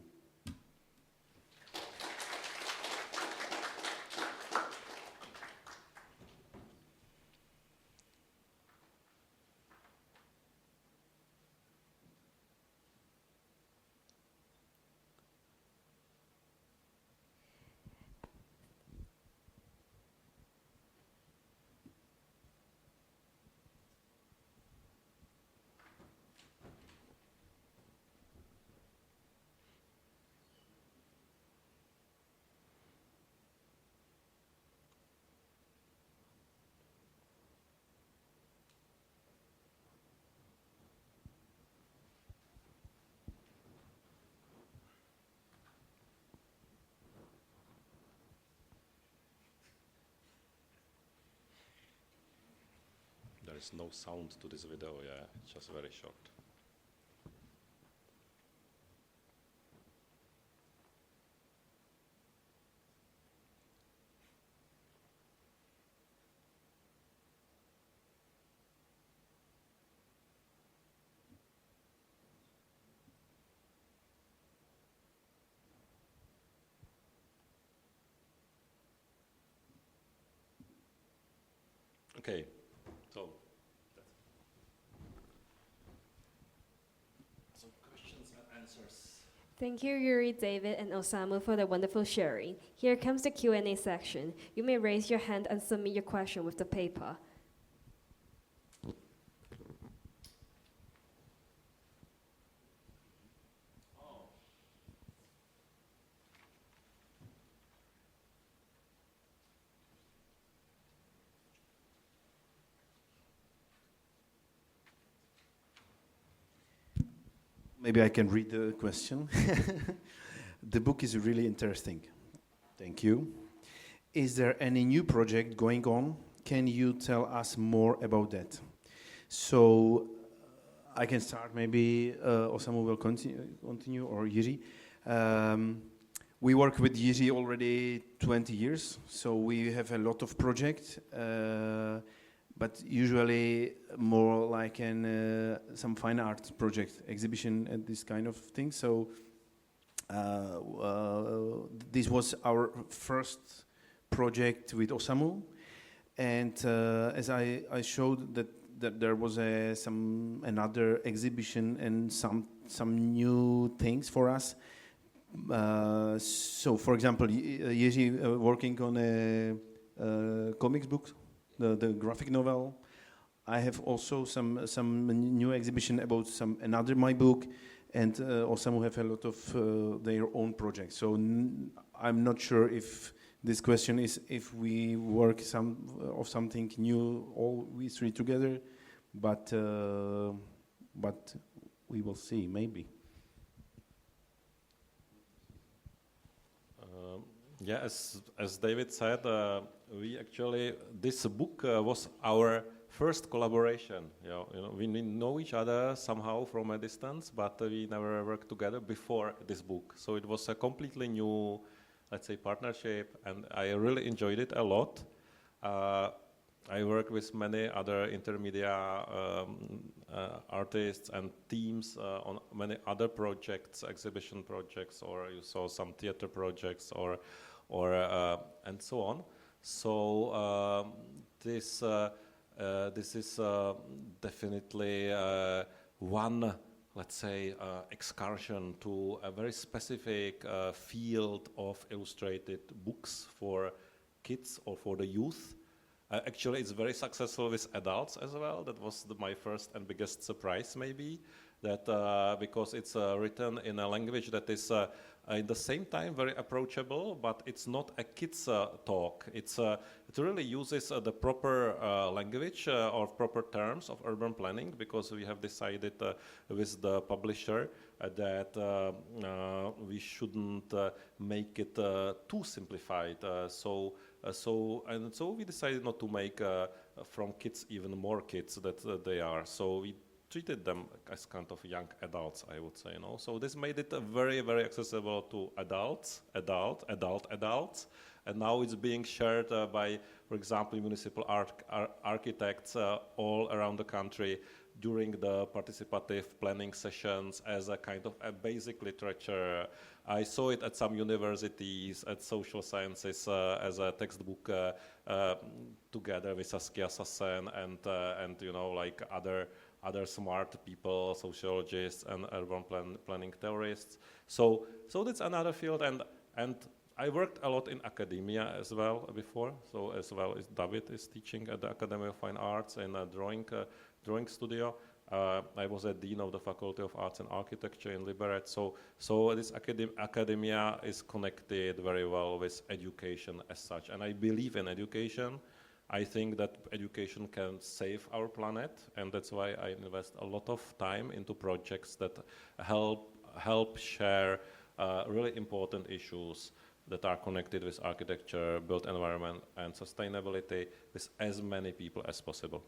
There is no sound to this video, yeah, it's just very short. Okay, so some questions and answers. Thank you, Jiri, David, and Osamu for the wonderful sharing. Here comes the Q&A section. You may raise your hand and submit your question with the paper. Maybe I can read the question. The book is really interesting. Thank you. Is there any new project going on? Can you tell us more about that? So I can start, maybe Osamu will continue or Jiri. We work with Jiri already 20 years, so we have a lot of projects, but usually more like some fine art project, exhibition and this kind of thing. So this was our first project with Osamu, and as I showed that there was another exhibition and some new things for us. So, for example, Jiri working on a comics book, the graphic novel. I have also some new exhibition about another my book, and Osamu have a lot of their own projects. So I'm not sure if this question is if we work something new, all we three together, but we will see, maybe. Yeah, as David said, this book was our first collaboration. We know each other somehow from a distance, but we never worked together before this book. So it was a completely new, let's say, partnership, and I really enjoyed it a lot. I worked with many other intermedia artists and teams on many other projects, exhibition projects, or you saw some theater projects, or and so on. So this is definitely one, let's say, excursion to a very specific field of illustrated books for kids or for the youth. Actually, it's very successful with adults as well. That was my first and biggest surprise, maybe, that because it's written in a language that is at the same time very approachable, but it's not a kid's talk. It really uses the proper language or proper terms of urban planning, because we have decided with the publisher that we shouldn't make it too simplified. So we decided not to make from kids even more kids that they are. So we treated them as kind of young adults, I would say. So this made it very, very accessible to adults, and now it's being shared by, for example, municipal architects all around the country, during the participative planning sessions as a kind of a basic literature. I saw it at some universities, at social sciences as a textbook together with Saskia Sassen and you know, like other smart people, sociologists and urban planning theorists. So that's another field, and I worked a lot in academia as well before. So as well as David is teaching at the Academy of Fine Arts in a drawing studio. I was a dean of the Faculty of Arts and Architecture in Liberec. So this academia is connected very well with education as such, and I believe in education. I think that education can save our planet, and that's why I invest a lot of time into projects that help share really important issues that are connected with architecture, built environment, and sustainability with as many people as possible.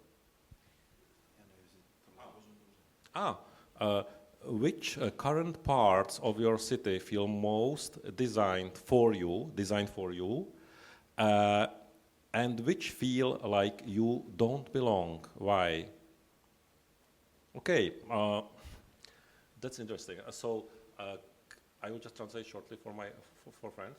Which current parts of your city feel most designed for you, and which feel like you don't belong? Why? Okay, that's interesting. I will just translate shortly for friends.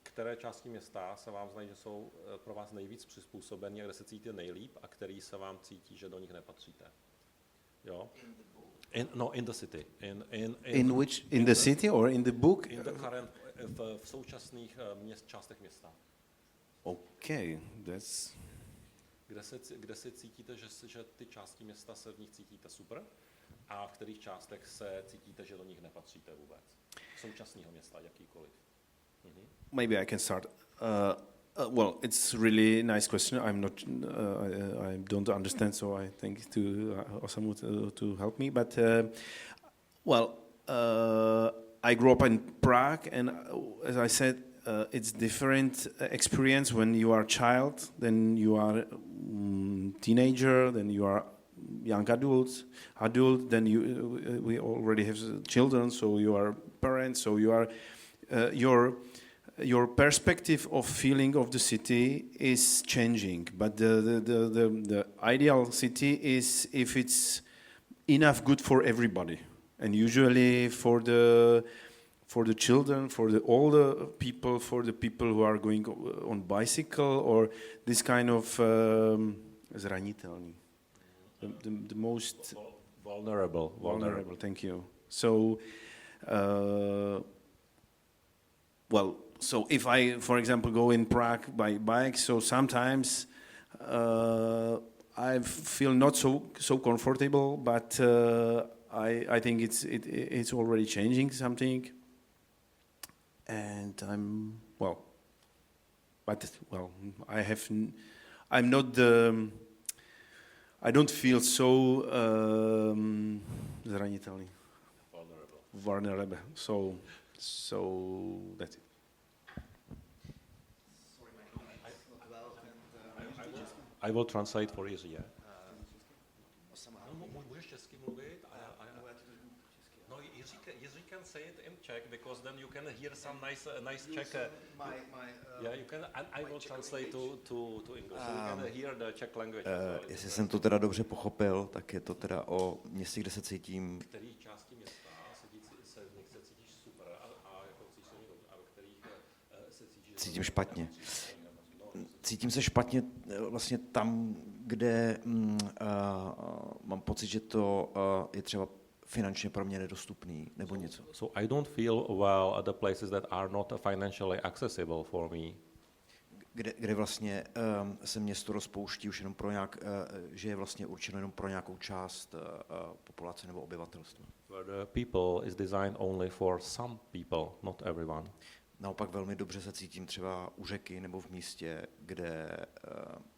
Které části města se vám zdají, že jsou pro vás nejvíc přizpůsobený a kde se cítíte nejlíp a který se vám cítí, že do nich nepatříte? Jo? In the city. In the city or in the book? In the current, v současných částech města. Okay, that's... Kde se cítíte, že ty části města se v nich cítíte super a v kterých částech se cítíte, že do nich nepatříte vůbec? Současného města, jakýkoliv. Maybe I can start. Well, it's really nice question. I'm not, I don't understand, so I thank to Osamu to help me. But I grew up in Prague, and as I said, it's different experience when you are a child, then you are teenager, then you are young adult, then we already have children, so you are parents, so you are your perspective of feeling of the city is changing, but the ideal city is if it's enough good for everybody, and usually for the children, for the older people, for the people who are going on bicycle or this kind of zranitelný, the most vulnerable. Thank you. So. So if I, for example, go in Prague by bike, so sometimes I feel not so comfortable, but I think it's already changing something, and I don't feel so zranitelný, vulnerable. So that's it. I will translate for Jiri. Můžeš česky mluvit? No, Jiri can say it in Czech because then you can hear some nice Czech. Yeah, you can. And I will translate to English. So you can hear the Czech language. Jestli jsem to teda dobře pochopil, tak je to teda o městě, kde se cítím. Který části města se v nich se cítíš super a jako cítíš a ve kterých se cítíš? Cítím špatně. Cítím se špatně vlastně tam, kde mám pocit, že to je třeba finančně pro mě nedostupný nebo něco. So I don't feel well at the places that are not financially accessible for me. Kde vlastně se město rozpouští už jenom pro že je vlastně určeno jenom pro nějakou část populace nebo obyvatelstva. Where the people is designed only for some people, not everyone. Naopak velmi dobře se cítím třeba u řeky nebo v místě, kde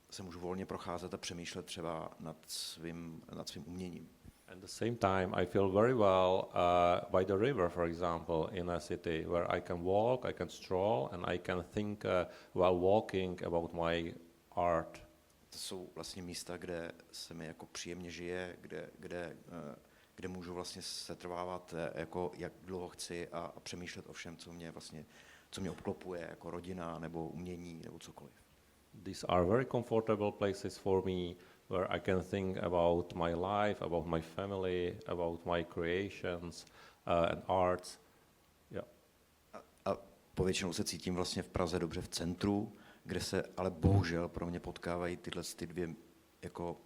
se můžu volně procházet a přemýšlet třeba nad svým uměním. At the same time, I feel very well by the river, for example, in a city where I can walk, I can stroll, and I can think while walking about my art. To jsou vlastně místa, kde se mi jako příjemně žije, kde můžu vlastně setrvávat jako jak dlouho chci a přemýšlet o všem, co mě obklopuje, jako rodina nebo umění nebo cokoliv. These are very comfortable places for me where I can think about my life, about my family, about my creations and arts. Yeah. A povětšinou se cítím vlastně v Praze dobře v centru, kde se ale bohužel pro mě potkávají ty dvě jako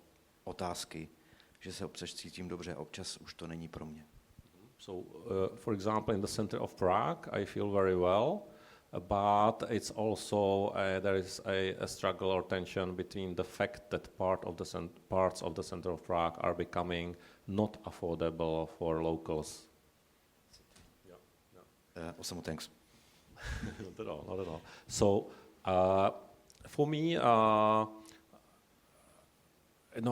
otázky, že se občas cítím dobře a občas už to není pro mě. So, for example, in the center of Prague, I feel very well, but it's also there is a struggle or tension between the fact that parts of the center of Prague are becoming not affordable for locals. Osamu, thanks. Not at all, not at all. So, for me, no,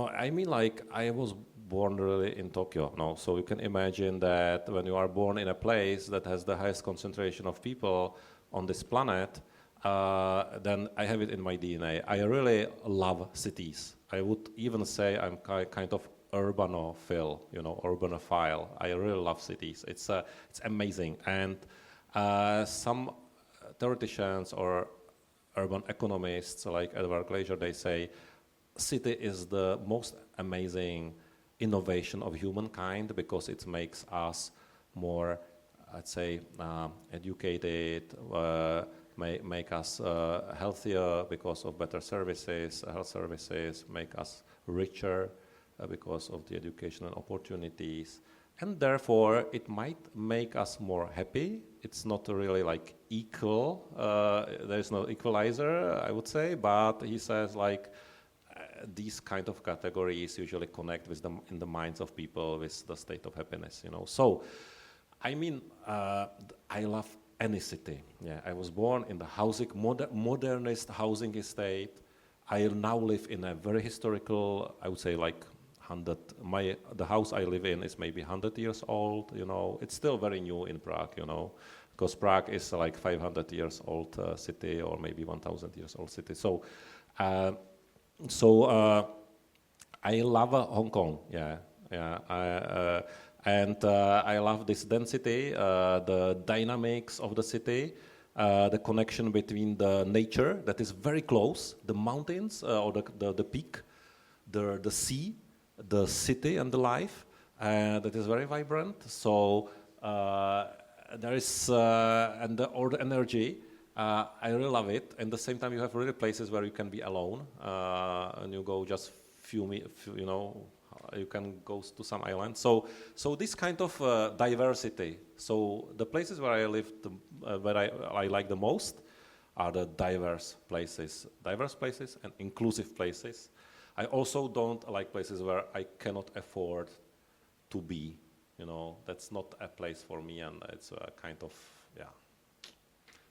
I mean, like, I was born really in Tokyo, no? So you can imagine that when you are born in a place that has the highest concentration of people on this planet, then I have it in my DNA. I really love cities. I would even say I'm kind of urbanophile, you know, urbanophile. I really love cities. It's amazing. And some theoreticians or urban economists like Edward Glaser, they say city is the most amazing innovation of humankind because it makes us more, I'd say, educated, make us healthier because of better services, health services, make us richer because of the educational opportunities. And therefore, it might make us more happy. It's not really like equal. There's no equalizer, I would say, but he says like, these kind of categories usually connect with them in the minds of people with the state of happiness, you know. So, I mean, I love any city. Yeah, I was born in the modernist housing estate. I now live in a very historical, I would say, like the house I live in is maybe 100 years old. You know, it's still very new in Prague. You know, because Prague is like 500 years old city or maybe 1,000 years old city. So. I love Hong Kong, and I love this density, the dynamics of the city, the connection between the nature that is very close, the mountains or the peak, the sea, the city and the life that is very vibrant. So there is and the energy. I really love it. And at the same time, you have really places where you can be alone, and you go just you know, you can go to some island. So this kind of diversity. So the places where I live, where I like the most, are the diverse places and inclusive places. I also don't like places where I cannot afford to be. You know, that's not a place for me, and it's a kind of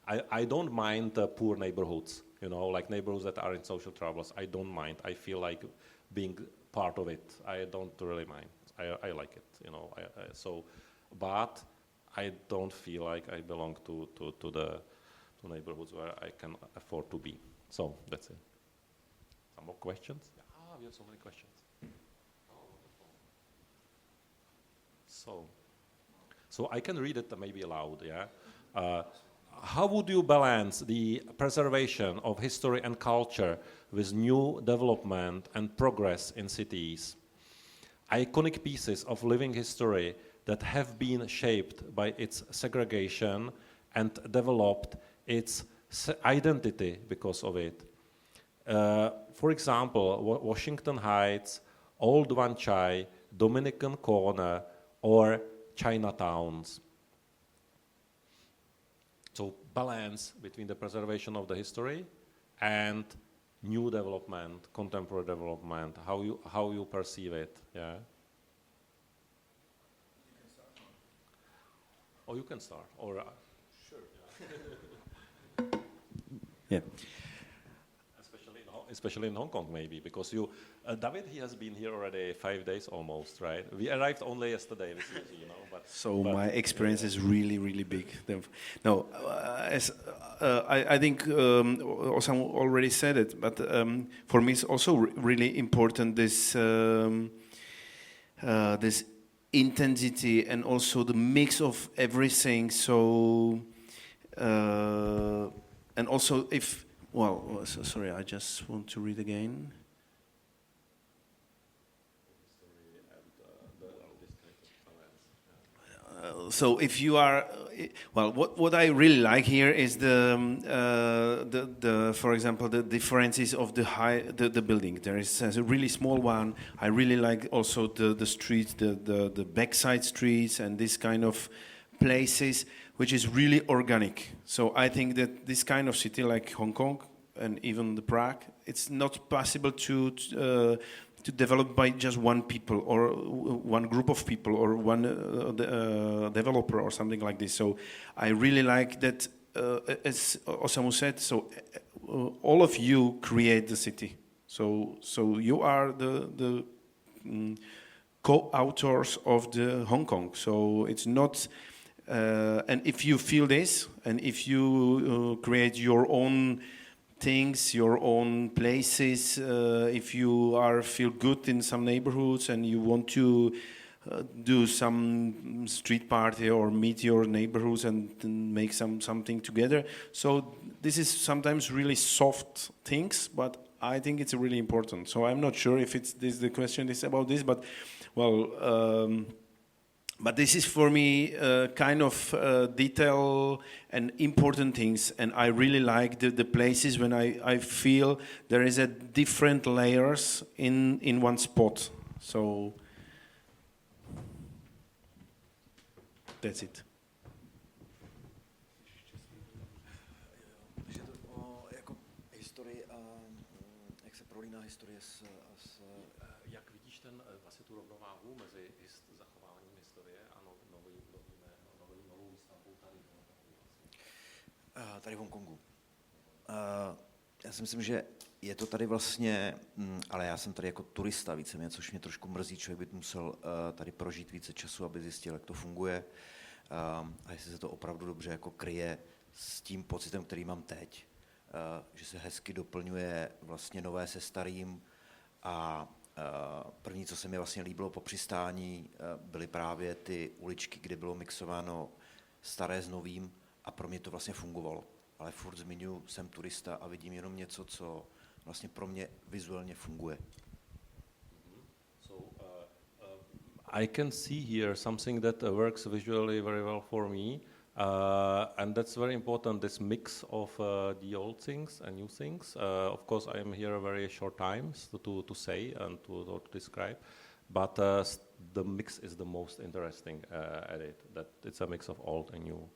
I don't mind the poor neighborhoods, you know, like neighborhoods that are in social troubles. I don't mind. I feel like being part of it. I don't really mind. I like it, you know. But I don't feel like I belong to neighborhoods where I can afford to be. So that's it. Some more questions? We have so many questions. So I can read it maybe aloud, yeah. How would you balance the preservation of history and culture with new development and progress in cities? Iconic pieces of living history that have been shaped by its segregation and developed its identity because of it. For example, Washington Heights, Old Wan Chai, Dominican Corner, or Chinatowns. So balance between the preservation of the history and new development, contemporary development, how you perceive it, yeah. Or you can start, or sure. Yeah. Especially in Hong Kong, maybe, because David, he has been here already 5 days almost, right? We arrived only yesterday, you know. But my experience is really, really big. No, I think Osamu already said it, but for me it's also really important this this intensity and also the mix of everything. So and also if. Well, sorry, I just want to read again. so if you are, well, what I really like here is the for example, the differences of the building. There is a really small one. I really like also the streets, the backside streets, and this kind of places, which is really organic. So I think that this kind of city like Hong Kong and even the Prague, it's not possible to develop by just one people or one group of people or one developer or something like this. So I really like that, as Osamu said, so all of you create the city. So you are the co-authors of the Hong Kong. So it's not, and if you feel this, and if you create your own things, your own places, if you feel good in some neighborhoods and you want to do some street party or meet your neighborhoods and make something together. So this is sometimes really soft things, but I think it's really important. So I'm not sure if the question is about this, but well, but this is for me kind of detail and important things, and I really like the places when I feel there is a different layers in one spot. So that's it. Jak vidíš vlastně tu rovnováhu mezi zachováním historie a novou výstavbou tady v Hongkongu? Já si myslím, že je to tady vlastně, ale já jsem tady jako turista víceméně, což mě trošku mrzí, člověk by musel tady prožít více času, aby zjistil, jak to funguje a jestli se to opravdu dobře jako kryje s tím pocitem, který mám teď, že se hezky doplňuje vlastně nové se starým a první, co se mi vlastně líbilo po přistání, byly právě ty uličky, kde bylo mixováno staré s novým a pro mě to vlastně fungovalo. Ale furt zmiňuji, jsem turista a vidím jenom něco, co vlastně pro mě vizuálně funguje. So I can see here something that works visually very well for me. And that's very important, this mix of the old things and new things. Of course, I am here a very short time to say and to describe, but the mix is the most interesting at it, that it's a mix of old and new.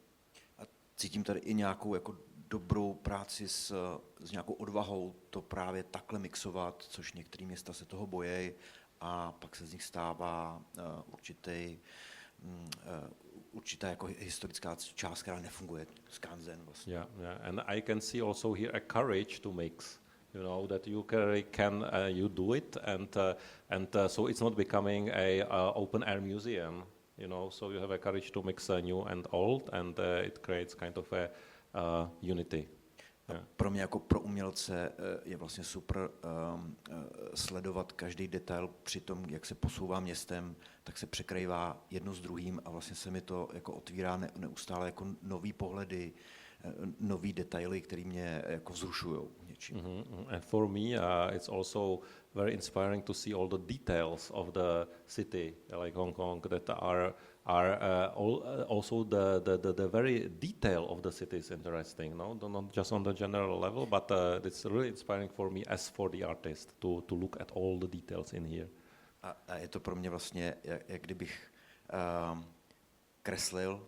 A cítím tady i nějakou jako dobrou práci s nějakou odvahou to právě takhle mixovat, což některé města se toho bojejí a pak se z nich stává určitá jako historická část, která nefunguje, skanzen vlastně. Yeah, and I can see also here a courage to mix, you know, that you can you do it, and so it's not becoming a open air museum, you know, so you have a courage to mix new and old, and it creates kind of a unity. Yeah. Pro mě jako pro umělce je vlastně super sledovat každý detail při tom, jak se posouvá městem, tak se překrývá jedno s druhým a vlastně se mi to jako otvírá neustále jako nový pohledy, nový detaily, které mě jako vzrušujou něčím. And for me, it's also very inspiring to see all the details of the city, like Hong Kong, that are also the very detail of the city is interesting, no? Not just on the general level, but it's really inspiring for me as for the artist to look at all the details in here. A je to pro mě vlastně, jak kdybych kreslil,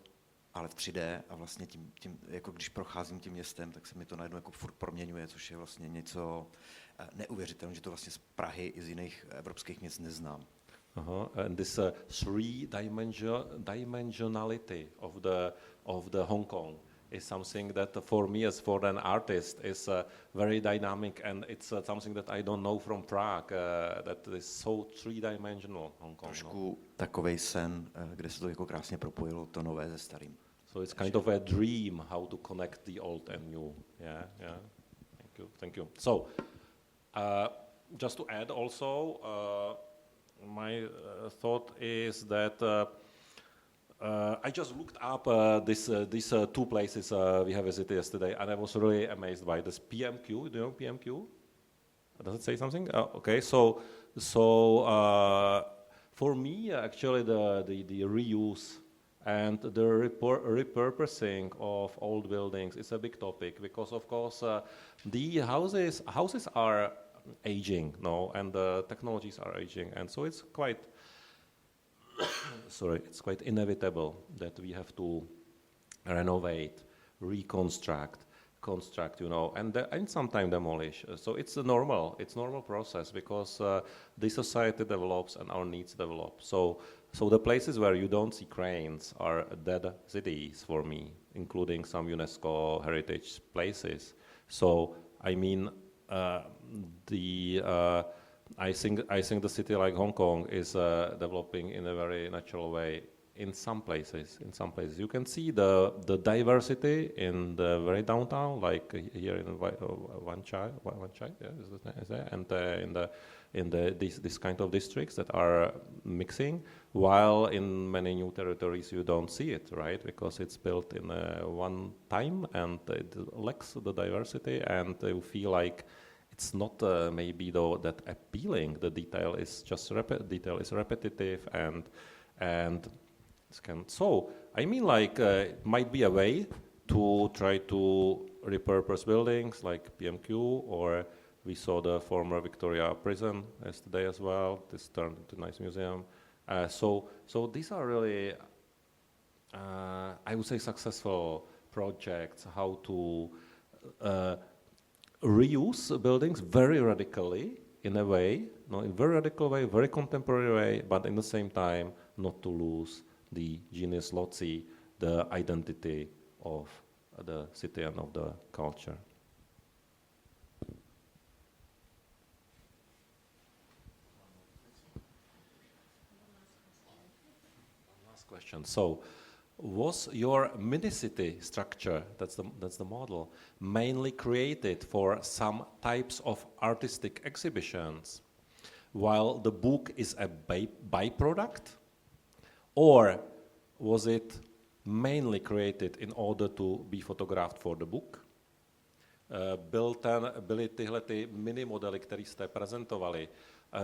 ale v 3D a vlastně tím, jako když procházím tím městem, tak se mi to najednou jako furt proměňuje, což je vlastně něco neuvěřitelného, že to vlastně z Prahy i z jiných evropských měst neznám. And this three-dimensionality of the Hong Kong is something that for me as for an artist is very dynamic, and it's something that I don't know from Prague, that is so three-dimensional Hong Kong. Trošku takovej sen, kde se to jako krásně propojilo, to nové se starým. So it's kind of a dream how to connect the old and new. Yeah. Thank you. So just to add also, my thought is that I just looked up these two places we have visited yesterday, and I was really amazed by this PMQ. Do you know PMQ? Does it say something? Okay, so for me, actually, the reuse And the repurposing of old buildings is a big topic because, of course, the houses are aging, no, and the technologies are aging, and so it's quite it's quite inevitable that we have to renovate, reconstruct, construct, and sometimes demolish. So it's a normal process because the society develops and our needs develop. So the places where you don't see cranes are dead cities for me, including some UNESCO heritage places. So I mean, I think the city like Hong Kong is developing in a very natural way. In some places, you can see the diversity in the very downtown, like here in Wan Chai, and in this kind of districts that are mixing. While in many new territories you don't see it, right? Because it's built in one time and it lacks the diversity, and you feel like it's not maybe though that appealing. The detail is just repetitive and. So, I mean, like, it might be a way to try to repurpose buildings like PMQ, or we saw the former Victoria prison yesterday as well. This turned into a nice museum. So these are really, I would say, successful projects, how to reuse buildings very radically in a way, in a very radical way, very contemporary way, but in the same time, not to lose the genius loci, the identity of the city and of the culture. Last question. So, was your mini-city structure, that's the model, mainly created for some types of artistic exhibitions, while the book is a byproduct? Or was it mainly created in order to be photographed for the book? Byly tyhle mini modely, které jste prezentovali,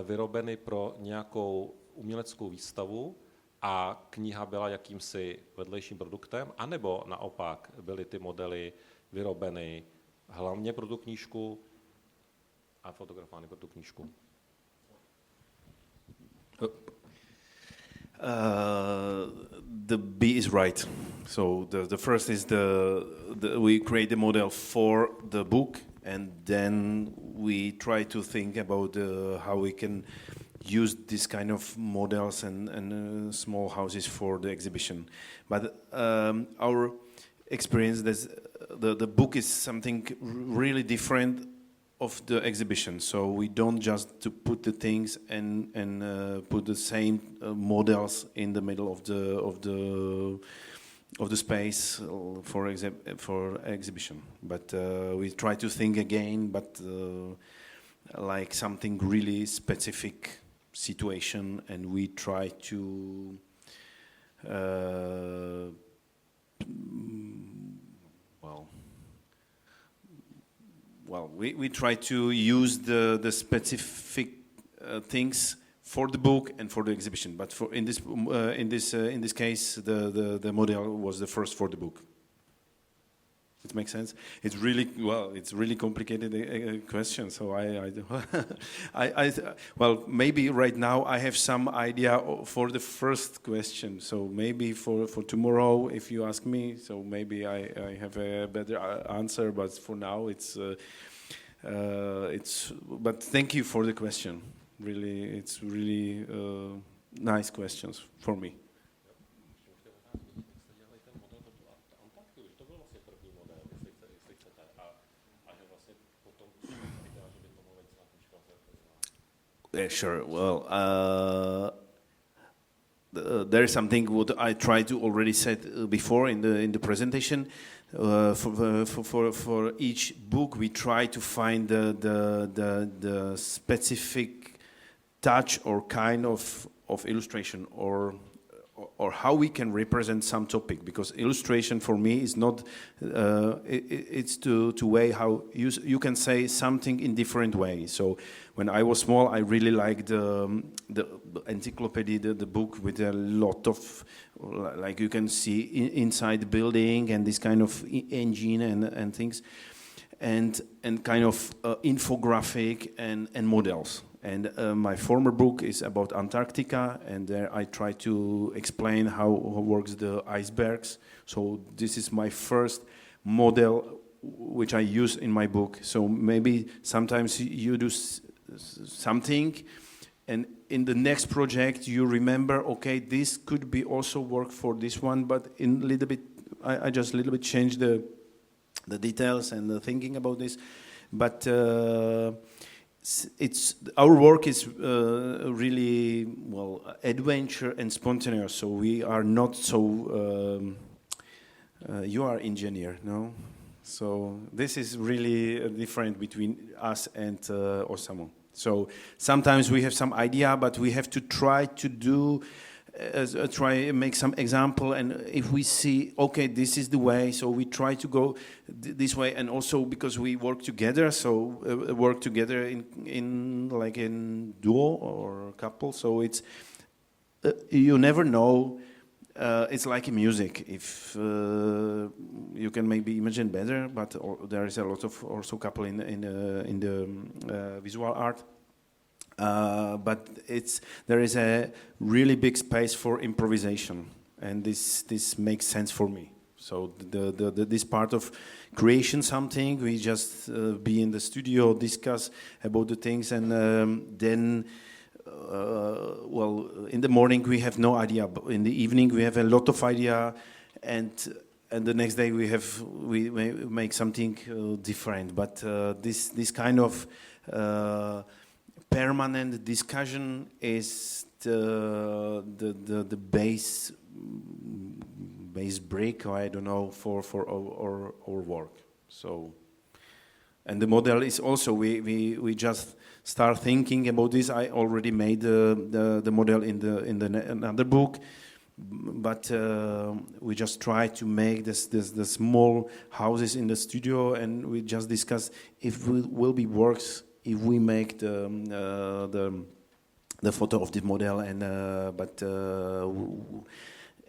vyrobeny pro nějakou uměleckou výstavu a kniha byla jakýmsi vedlejším produktem, anebo naopak byly ty modely vyrobeny hlavně pro tu knížku a fotografovány pro tu knížku? The B is right. So the first is we create the model for the book, and then we try to think about how we can use this kind of models and small houses for the exhibition. But our experience, the book is something really different of the exhibition, so we don't just to put the things and put the same models in the middle of the space for exhibition. But we try to think again, but like something really specific situation, and we try to. Well, we try to use the specific things for the book and for the exhibition. But in this case, the model was the first for the book. It makes sense. It's really complicated question. So well, maybe right now I have some idea for the first question. So maybe for tomorrow, if you ask me, so maybe I have a better answer. But for now, it's. But thank you for the question. Really, it's really nice questions for me. Yeah, sure. Well, there is something what I tried to already said before in the presentation. For each book, we try to find the specific touch or kind of illustration or or how we can represent some topic, because illustration for me is not it's to way how you can say something in different ways. So when I was small, I really liked the encyclopedia, the book with a lot of, like you can see inside the building and this kind of engine and things, and kind of infographic and models. And my former book is about Antarctica, and there I try to explain how works the icebergs. So this is my first model which I use in my book. So maybe sometimes you do something, and in the next project you remember, okay, this could be also work for this one, but in a little bit, I just a little bit change the details and the thinking about this. But it's our work is really, well, adventure and spontaneous. So we are not so. You are engineer, no? So this is really different between us and Osamu. So sometimes we have some idea, but we have to try to do. Try and make some example, and if we see, okay, this is the way, so we try to go this way, and also because we work together, so work together in like in duo or couple, so it's you never know. It's like in music. If you can maybe imagine better, but there is a lot of also couple in the visual art. But there is a really big space for improvisation, and this makes sense for me. So this part of creation something, we just be in the studio, discuss about the things, and then well, in the morning we have no idea, but in the evening we have a lot of idea, and the next day we make something different. But this kind of permanent discussion is the base brick, or I don't know, for our work. So, and the model is also we just start thinking about this. I already made the model in another book, but we just try to make the small houses in the studio, and we just discuss if it will be works. If we make the photo of the model, and but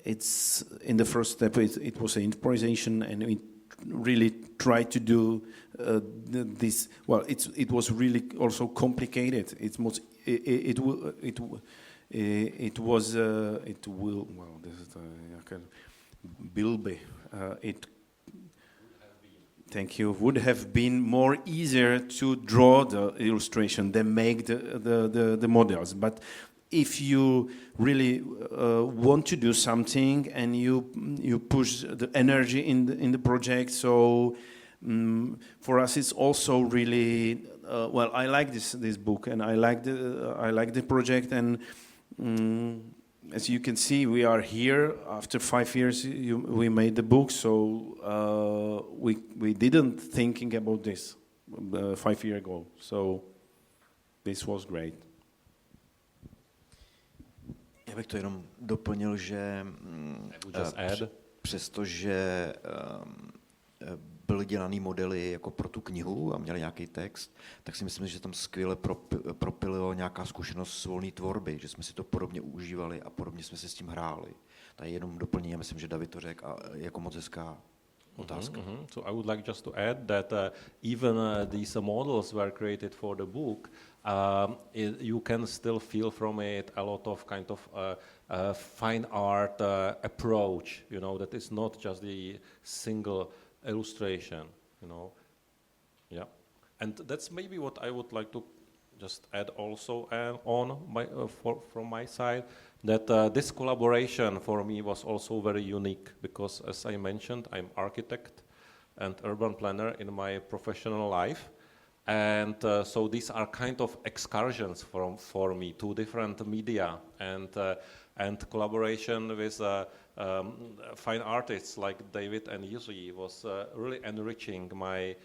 it's in the first step. It was an improvisation, and we really tried to do this. Well, it was really also complicated. It was. Well, this is Bilby. Thank you. Would have been more easier to draw the illustration than make the models. But if you really want to do something and you push the energy in the project, so for us it's also really well. I like this book, and I like the project, and as you can see, we are here after 5 years. We made the book, so we didn't thinking about this 5 years ago. So this was great. Já bych to jenom doplnil, že přestože byly dělaný modely jako pro tu knihu a měli nějaký text, tak si myslím, že tam skvěle propililo nějaká zkušenost z volné tvorby, že jsme si to podobně užívali a podobně jsme si s tím hráli. To je jenom doplnění, já myslím, že David to řekl, a jako moc hezká otázka. So I would like just to add that even these models were created for the book. You can still feel from it a lot of kind of fine art approach. You know, that is not just the single illustration. You know, yeah, and that's maybe what I would like to just add also from my side. That this collaboration for me was also very unique because, as I mentioned, I'm architect and urban planner in my professional life. And so these are kind of excursions for me to different media, and collaboration with fine artists like David and Jiri was really enriching my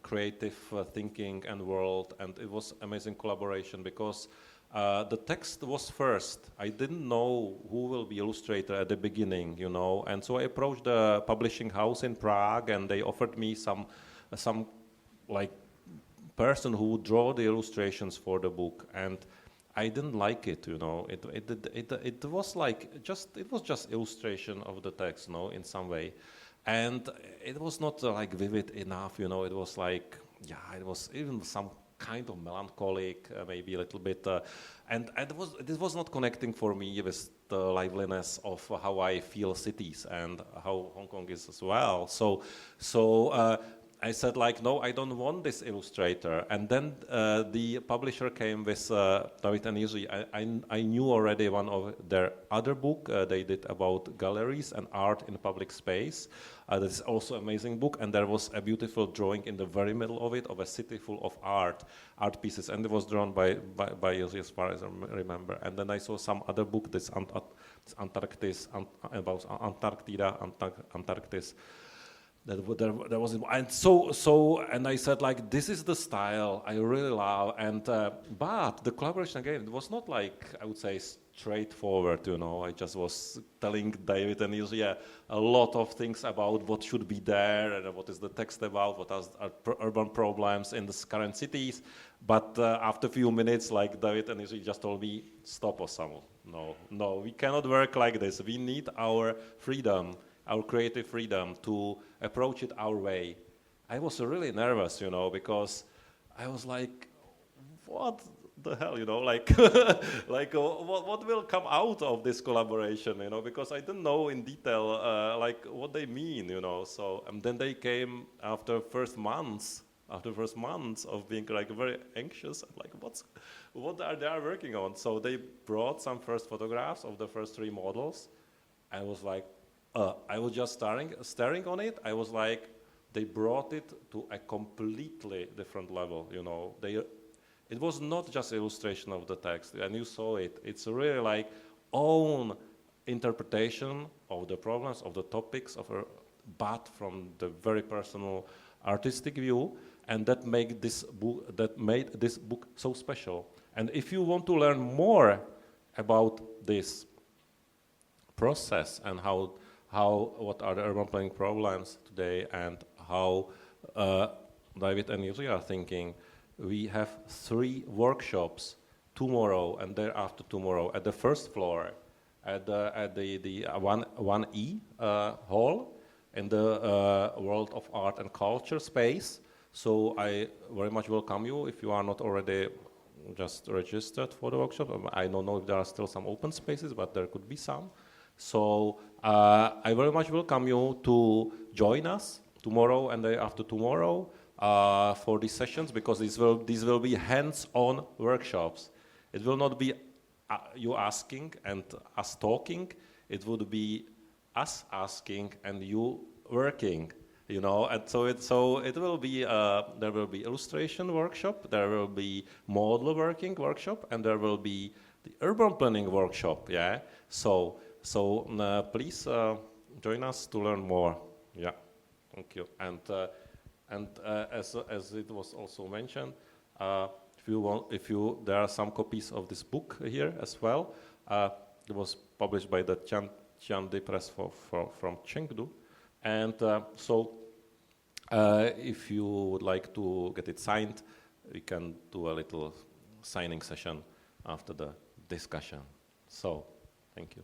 creative thinking and world, and it was amazing collaboration because The text was first. I didn't know who will be illustrator at the beginning, you know, and so I approached the publishing house in Prague, and they offered me some like person who would draw the illustrations for the book, and I didn't like it, you know. It was like it was just illustration of the text, you know, in some way, and it was not like vivid enough, you know. It was like, yeah, it was even some kind of melancholic, maybe a little bit, and this was not connecting for me with the liveliness of how I feel cities and how Hong Kong is as well. So I said, like, no, I don't want this illustrator. And then the publisher came with David and Jiri. I knew already one of their other book they did about galleries and art in public space. That's also an amazing book, and there was a beautiful drawing in the very middle of it of a city full of art pieces, and it was drawn by Jiri, as far as I remember. And then I saw some other book, this Antarctis, about Antarctica, Antarctis. There was, and so, and I said, like, this is the style I really love, and but the collaboration again, it was not like, I would say, straightforward, you know. I just was telling David and Jiri a lot of things about what should be there and what is the text about, what are urban problems in the current cities. But after a few minutes, like, David and Jiri just told me, stop, Osamu. No, we cannot work like this. We need our freedom, our creative freedom to approach it our way. I was really nervous, you know, because I was like, what the hell, you know, like, what will come out of this collaboration, you know, because I didn't know in detail, like, what they mean, you know. So, and then they came after first months of being, like, very anxious, like, what are they working on? So they brought some first photographs of the first 3 models. I was like, I was just staring on it. I was like, they brought it to a completely different level, you know. It was not just illustration of the text, and you saw it. It's really like own interpretation of the problems, of the topics, but from the very personal artistic view, and that made this book so special. And if you want to learn more about this process and what are the urban planning problems today, and how David and Jiri are thinking, we have 3 workshops tomorrow and thereafter tomorrow at the first floor, at the 1E hall in the World of Art and Culture space. So I very much welcome you if you are not already just registered for the workshop. I don't know if there are still some open spaces, but there could be some. So I very much welcome you to join us tomorrow and day after tomorrow for these sessions, because these will be hands-on workshops. It will not be you asking and us talking. It would be us asking and you working, you know. And so it will be there will be illustration workshop, there will be model working workshop, and there will be the urban planning workshop. Yeah. So please join us to learn more. Yeah, thank you. And as it was also mentioned, there are some copies of this book here as well. It was published by the Tiandi Press from Chengdu, and if you would like to get it signed, we can do a little signing session after the discussion. So, thank you.